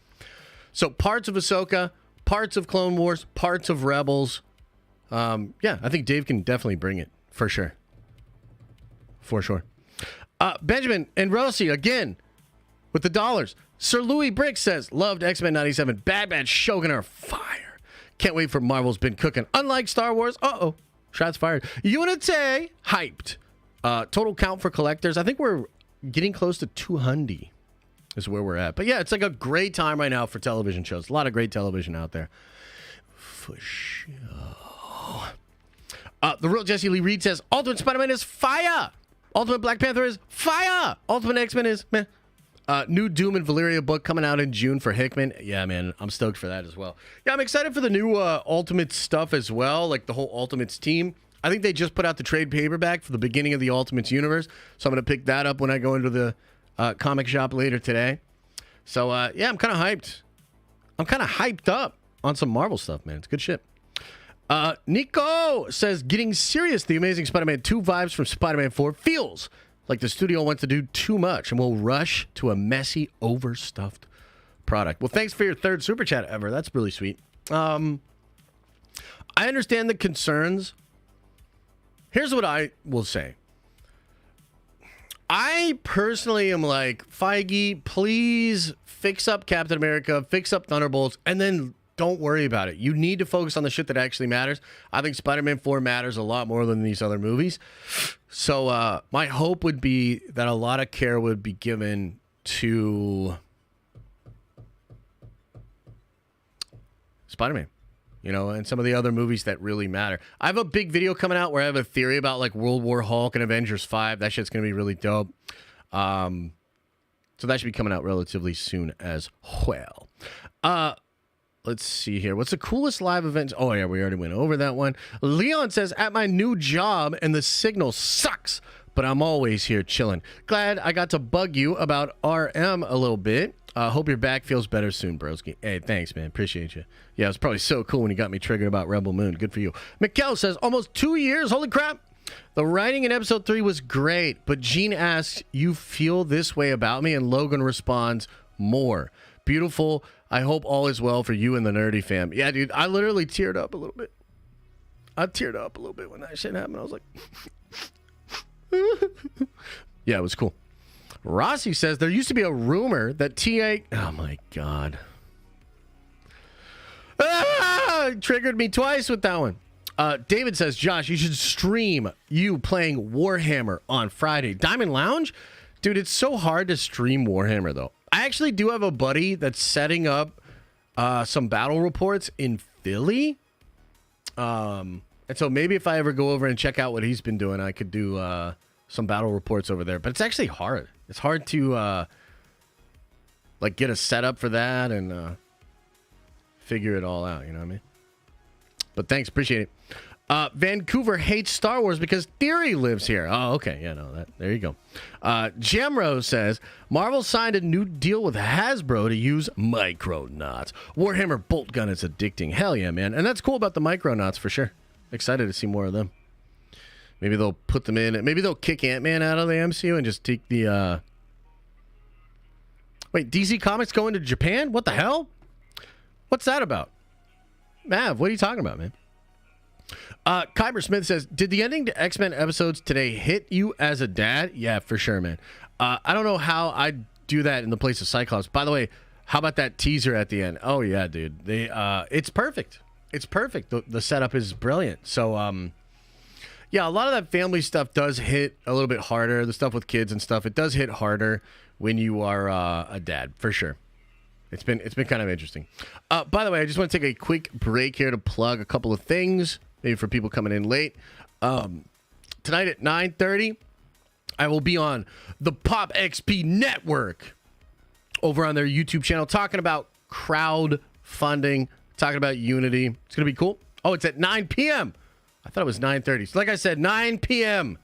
So parts of Ahsoka, parts of Clone Wars, parts of Rebels. Yeah, I think Dave can definitely bring it for sure. For sure. Benjamin and Rossi again with the dollars. Sir Louis Brick says, loved X-Men 97. Bad Shogun are fire. Can't wait for Marvel's been cooking. Unlike Star Wars, shots fired. Unite, hyped. Total count for collectors. I think we're getting close to 200 is where we're at. But yeah, it's like a great time right now for television shows. A lot of great television out there. For sure. The real Jesse Lee Reed says, Ultimate Spider-Man is fire. Ultimate Black Panther is fire. Ultimate X-Men is meh. New Doom and Valeria book coming out in June for Hickman. Yeah, man, I'm stoked for that as well. Yeah, I'm excited for the new Ultimates stuff as well, like the whole Ultimates team. I think they just put out the trade paperback for the beginning of the Ultimates universe, so I'm going to pick that up when I go into the comic shop later today. So, yeah, I'm kind of hyped. I'm kind of hyped up on some Marvel stuff, man. It's good shit. Nico says, getting serious, the Amazing Spider-Man 2 vibes from Spider-Man 4 feels like the studio wants to do too much and will rush to a messy, overstuffed product. Well, thanks for your 3rd super chat ever. That's really sweet. I understand the concerns. Here's what I will say. I personally am like, Feige, please fix up Captain America, fix up Thunderbolts, and then don't worry about it. You need to focus on the shit that actually matters. I think Spider-Man 4 matters a lot more than these other movies. So my hope would be that a lot of care would be given to Spider-Man, and some of the other movies that really matter. I have a big video coming out where I have a theory about like World War Hulk and Avengers 5. That shit's going to be really dope. So that should be coming out relatively soon as well. Let's see here. What's the coolest live event? Oh, yeah, we already went over that one. Leon says, at my new job, and the signal sucks. but I'm always here chilling. Glad I got to bug you about RM a little bit. Hope your back feels better soon, broski. Hey, thanks, man. Appreciate you. Yeah, it was probably so cool when you got me triggered about Rebel Moon. Good for you. Mikkel says, almost 2 years. Holy crap. The writing in episode 3 was great, but Gene asks, you feel this way about me? And Logan responds, more. Beautiful. I hope all is well for you and the nerdy fam. Yeah, dude, I literally teared up a little bit. I teared up a little bit when that shit happened. I was like, yeah, it was cool. Rossi says there used to be a rumor that TA... Oh, my God. Triggered me twice with that one. David says, Josh, you should stream you playing Warhammer on Friday. Diamond Lounge? Dude, it's so hard to stream Warhammer, though. I actually do have a buddy that's setting up some battle reports in Philly. And so maybe if I ever go over and check out what he's been doing, I could do some battle reports over there. But it's actually hard. It's hard to like get a setup for that and figure it all out. You know what I mean? But thanks, appreciate it. Vancouver hates Star Wars because Theory lives here. Oh, okay. Yeah, no, there you go. Jamro says, Marvel signed a new deal with Hasbro to use Micronauts. Warhammer bolt gun is addicting. Hell yeah, man. And that's cool about the Micronauts for sure. Excited to see more of them. Maybe they'll put them in. Maybe they'll kick Ant-Man out of the MCU and just take the... Wait, DC Comics going to Japan? What the hell? What's that about? Mav, what are you talking about, man? Kyber Smith says, did the ending to X-Men episodes today hit you as a dad? Yeah, for sure, man. I don't know how I'd do that in the place of Cyclops. By the way, how about that teaser at the end? Oh, yeah, dude. It's perfect. It's perfect. The setup is brilliant. So, yeah, a lot of that family stuff does hit a little bit harder. The stuff with kids and stuff, it does hit harder when you are a dad, for sure. It's been kind of interesting. By the way, I just want to take a quick break here to plug a couple of things, maybe for people coming in late. Tonight at 9:30, I will be on the Pop XP Network over on their YouTube channel talking about crowdfunding, talking about Unity. It's going to be cool. Oh, it's at 9 p.m. I thought it was 9:30. So like I said, 9 p.m.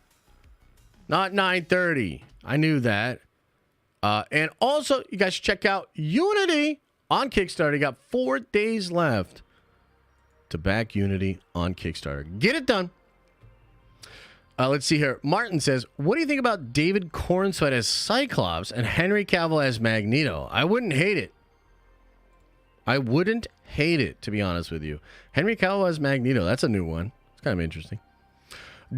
Not 9:30. I knew that. And also, you guys should check out Unity on Kickstarter. You got 4 days left to back Unity on Kickstarter. Get it done. Let's see here. Martin says, what do you think about David Cornsweet as Cyclops and Henry Cavill as Magneto? I wouldn't hate it. I wouldn't hate it, to be honest with you. Henry Cavill as Magneto. That's a new one. It's kind of interesting.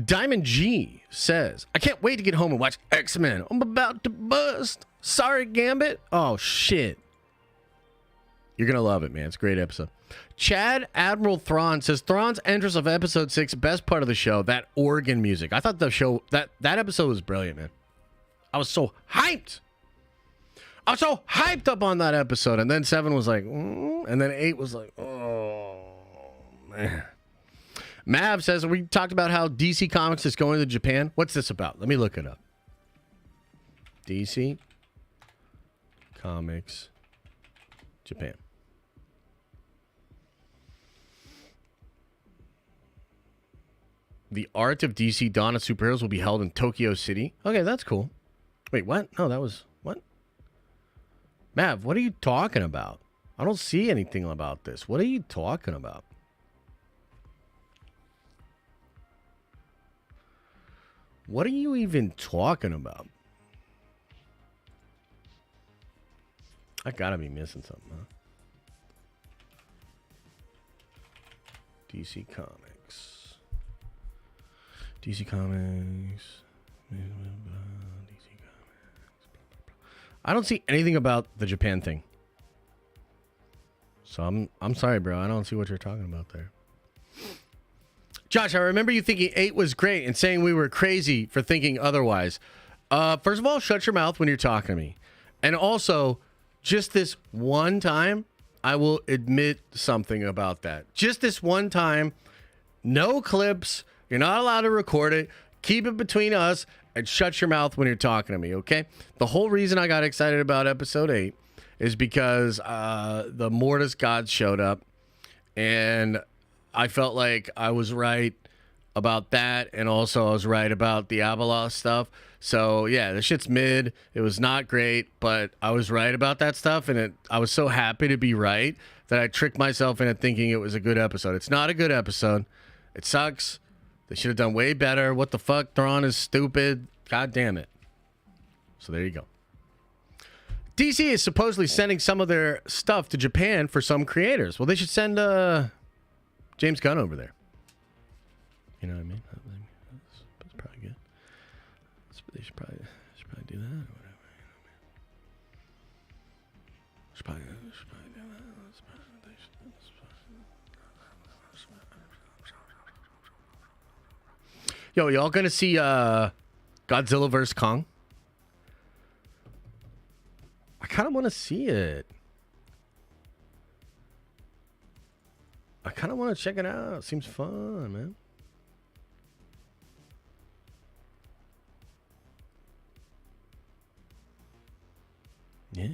Diamond G says, I can't wait to get home and watch X-Men. I'm about to bust. Sorry, Gambit. Oh, shit. You're going to love it, man. It's a great episode. Chad Admiral Thrawn says, Thrawn's entrance of episode 6, best part of the show, that organ music. I thought the show, that episode was brilliant, man. I was so hyped. I was so hyped up on that episode. And then 7 was like, and then 8 was like, oh, man. Mav says, we talked about how DC Comics is going to Japan. What's this about? Let me look it up. DC Comics Japan. The Art of DC Dawn of Superheroes will be held in Tokyo City. Okay, that's cool. Wait, what? No, that was... What? Mav, what are you talking about? I don't see anything about this. What are you talking about? What are you even talking about? I gotta be missing something, huh? DC Comics. DC Comics. I don't see anything about the Japan thing. So I'm sorry, bro. I don't see what you're talking about there. Josh, I remember you thinking 8 was great and saying we were crazy for thinking otherwise. First of all, shut your mouth when you're talking to me. And also, just this one time, I will admit something about that. Just this one time, no clips. You're not allowed to record it. Keep it between us and shut your mouth when you're talking to me, okay? The whole reason I got excited about episode 8 is because the Mortis gods showed up and I felt like I was right about that, and also I was right about the Abeloth stuff. So yeah, the shit's mid. It was not great, but I was right about that stuff, and I was so happy to be right that I tricked myself into thinking it was a good episode. It's not a good episode. It sucks. They should have done way better. What the fuck? Thrawn is stupid. God damn it. So there you go. DC is supposedly sending some of their stuff to Japan for some creators. Well, they should send James Gunn over there. You know what I mean? That's probably good. They should probably do that or whatever. Should probably do that. Yo, y'all gonna see Godzilla vs. Kong? I kind of want to see it. I kind of want to check it out. Seems fun, man. Yeah.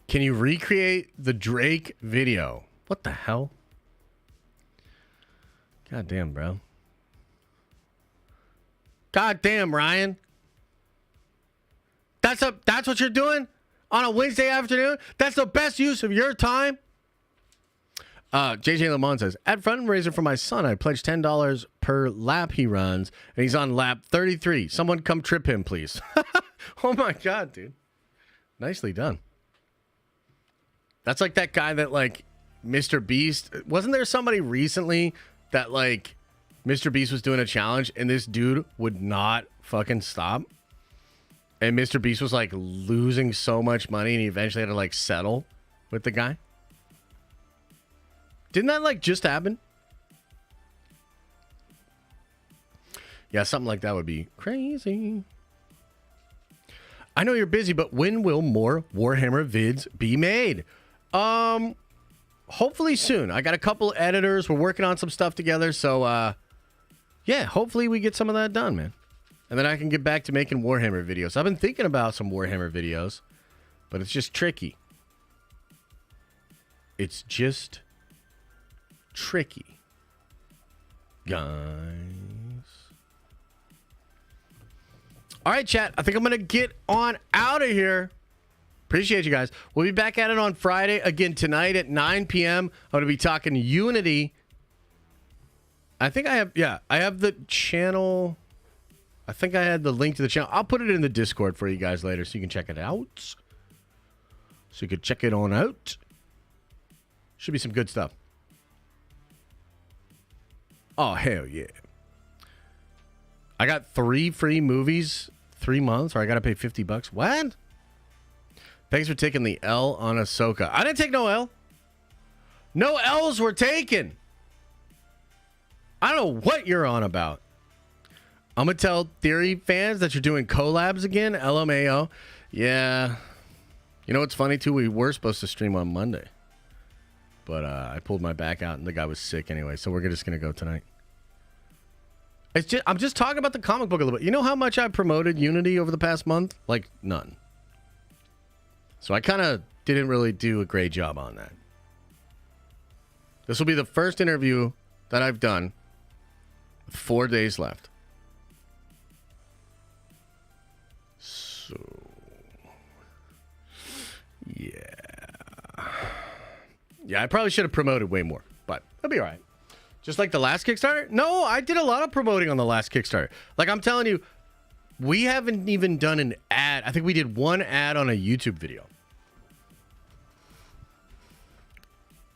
Can you recreate the Drake video? What the hell? God damn, bro. God damn, Ryan. That's what you're doing on a Wednesday afternoon? That's the best use of your time? JJ Lamont says, at fundraiser for my son, I pledged $10 per lap he runs, and he's on lap 33. Someone come trip him, please. Oh my God, dude. Nicely done. That's like that guy that, like, Mr. Beast. Wasn't there somebody recently that, like, Mr. Beast was doing a challenge, and this dude would not fucking stop? And Mr. Beast was, like, losing so much money, and he eventually had to, like, settle with the guy. Didn't that, like, just happen? Yeah, something like that would be crazy. I know you're busy, but when will more Warhammer vids be made? Hopefully soon. I got a couple editors. We're working on some stuff together. So, yeah, hopefully we get some of that done, man. And then I can get back to making Warhammer videos. I've been thinking about some Warhammer videos, but it's just tricky. It's just tricky. Guys. All right, chat. I think I'm going to get on out of here. Appreciate you guys. We'll be back at it on Friday again tonight at 9 p.m. I'm going to be talking Unity. I think I have the channel. I think I had the link to the channel. I'll put it in the Discord for you guys later so you can check it out. So you can check it on out. Should be some good stuff. Oh, hell yeah. I got 3 free movies, 3 months, or I got to pay $50. What? Thanks for taking the L on Ahsoka. I didn't take no L. No L's were taken. I don't know what you're on about. I'm going to tell Theory fans that you're doing collabs again. LMAO. Yeah. You know what's funny, too? We were supposed to stream on Monday. But I pulled my back out, and the guy was sick anyway, so we're just going to go tonight. I'm just talking about the comic book a little bit. You know how much I promoted Unity over the past month? Like, none. So I kind of didn't really do a great job on that. This will be the first interview that I've done with 4 days left. So, yeah. Yeah, I probably should have promoted way more, but it'll be all right. Just like the last Kickstarter? No, I did a lot of promoting on the last Kickstarter. Like, I'm telling you, we haven't even done an ad. I think we did one ad on a YouTube video.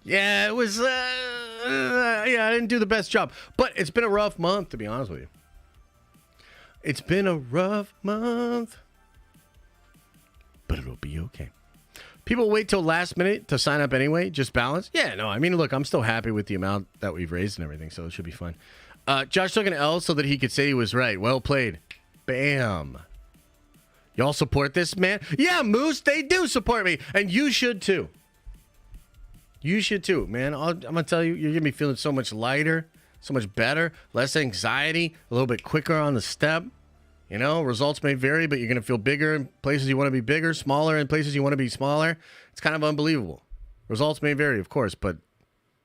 Yeah, it was, I didn't do the best job. But it's been a rough month, to be honest with you. It's been a rough month. But it'll be okay. People wait till last minute to sign up anyway, just balance. Yeah, no, I mean, look, I'm still happy with the amount that we've raised and everything, so it should be fun. Josh took an L so that he could say he was right. Well played. Bam. Y'all support this, man? Yeah, Moose, they do support me, and you should too. You should too, man. I'm going to tell you, you're going to be feeling so much lighter, so much better, less anxiety, a little bit quicker on the step. You know, results may vary, but you're going to feel bigger in places you want to be bigger, smaller in places you want to be smaller. It's kind of unbelievable. Results may vary, of course, but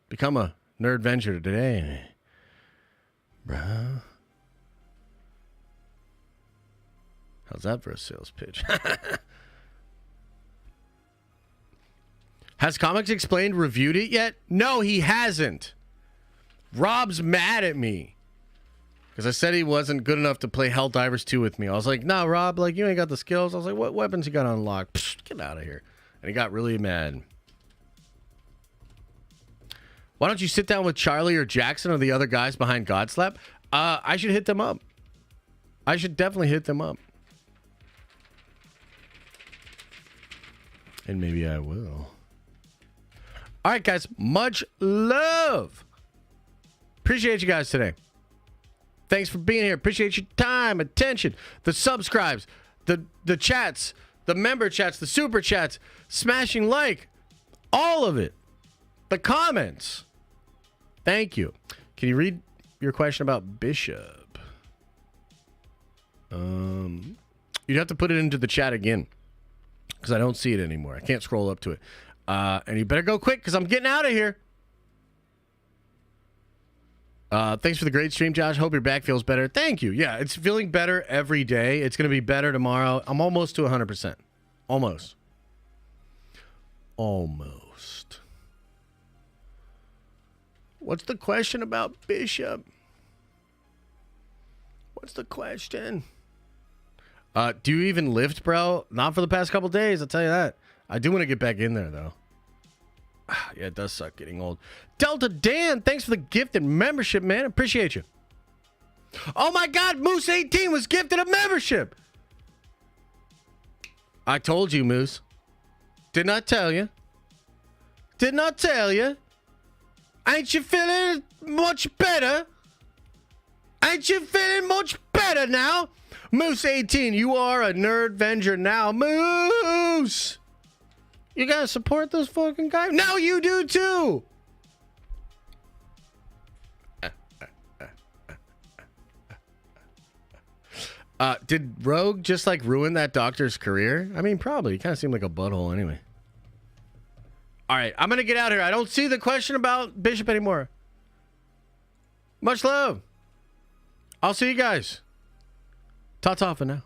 become a nerd venture today. Bruh. How's that for a sales pitch? Has Comics Explained reviewed it yet? No, he hasn't. Rob's mad at me. Because I said he wasn't good enough to play Helldivers 2 with me. I was like, no, Rob, like, you ain't got the skills. I was like, what weapons you got unlocked? Psh, get out of here. And he got really mad. Why don't you sit down with Charlie or Jackson or the other guys behind Godslap? I should hit them up. I should definitely hit them up. And maybe I will. All right, guys. Much love. Appreciate you guys today. Thanks for being here. Appreciate your time, attention, the subscribes, the chats, the member chats, the super chats, smashing like, all of it. The comments. Thank you. Can you read your question about Bishop? You'd have to put it into the chat again because I don't see it anymore. I can't scroll up to it. And you better go quick because I'm getting out of here. Thanks for the great stream, Josh. Hope your back feels better. Thank you. Yeah, it's feeling better every day. It's going to be better tomorrow. I'm almost to 100%. Almost. What's the question about Bishop? What's the question? Do you even lift, bro? Not for the past couple days, I'll tell you that. I do want to get back in there, though. Yeah, it does suck getting old. Delta Dan, thanks for the gift and membership, man. Appreciate you. Oh my God, Moose 18 was gifted a membership. I told you, Moose. Did not tell you. Did not tell you. Ain't you feeling much better? Ain't you feeling much better now? Moose 18, you are a Nerdvenger now. Moose! You gotta support this fucking guy? Now you do too! Did Rogue just like ruin that doctor's career? I mean, probably. He kind of seemed like a butthole anyway. All right, I'm gonna get out of here. I don't see the question about Bishop anymore. Much love. I'll see you guys. Ta-ta for now.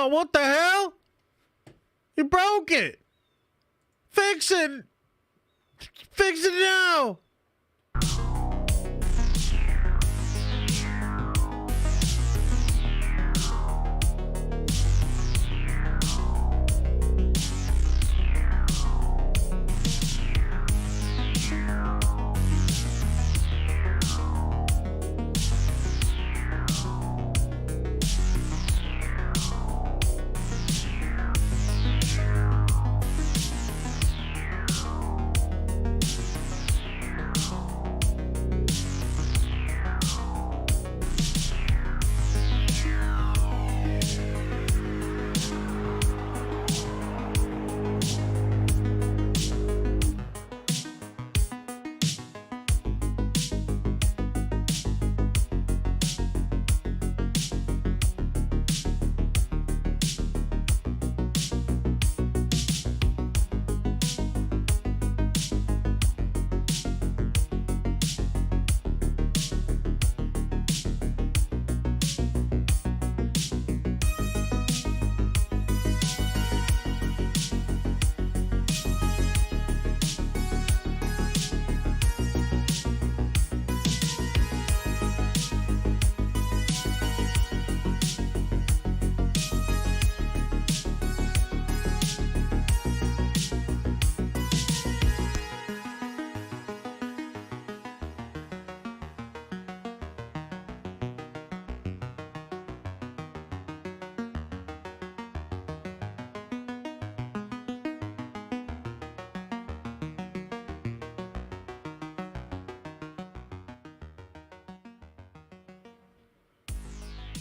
Oh, what the hell? You broke it. Fix it. Fix it now.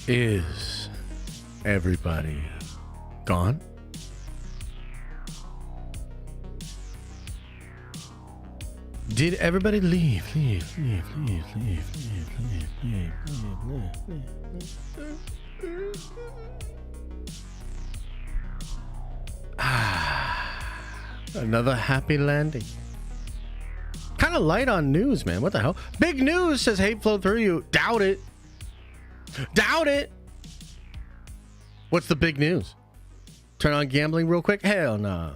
Is everybody gone? Did everybody leave? Another happy landing. Kind of light on news, man. What the hell? Big news, says Hate Flow Through You. Doubt it. Doubt it. What's the big news? Turn on gambling real quick? Hell nah.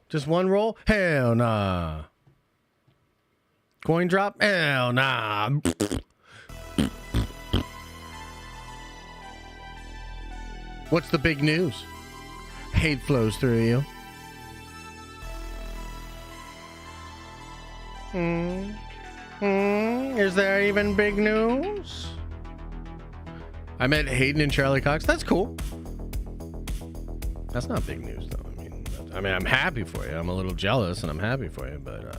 Just one roll? Hell nah. Coin drop? Hell nah. What's the big news? Hate flows through you. Is there even big news? I met Hayden and Charlie Cox. That's cool. That's not big news, though. I mean, I'm happy for you. I'm a little jealous, and I'm happy for you, but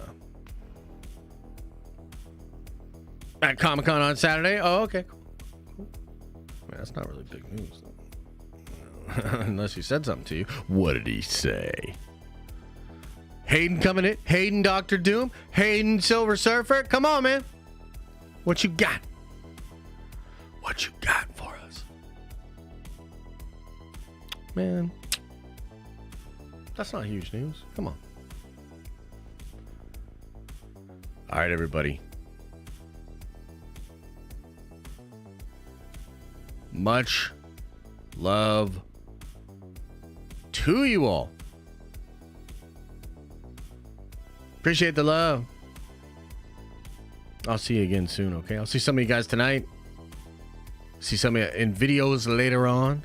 at Comic-Con on Saturday. Oh, okay, cool. I mean, that's not really big news, though. Unless he said something to you. What did he say? Hayden coming in. Hayden Dr. Doom. Hayden Silver Surfer. Come on, man. What you got? What you got for us? Man. That's not huge news. Come on. All right, everybody. Much love to you all. Appreciate the love. I'll see you again soon, okay? I'll see some of you guys tonight. See some of you in videos later on.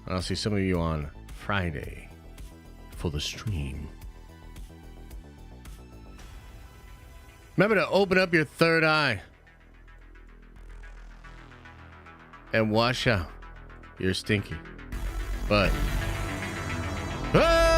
And I'll see some of you on Friday for the stream. Remember to open up your third eye and wash out your stinky butt. Ah!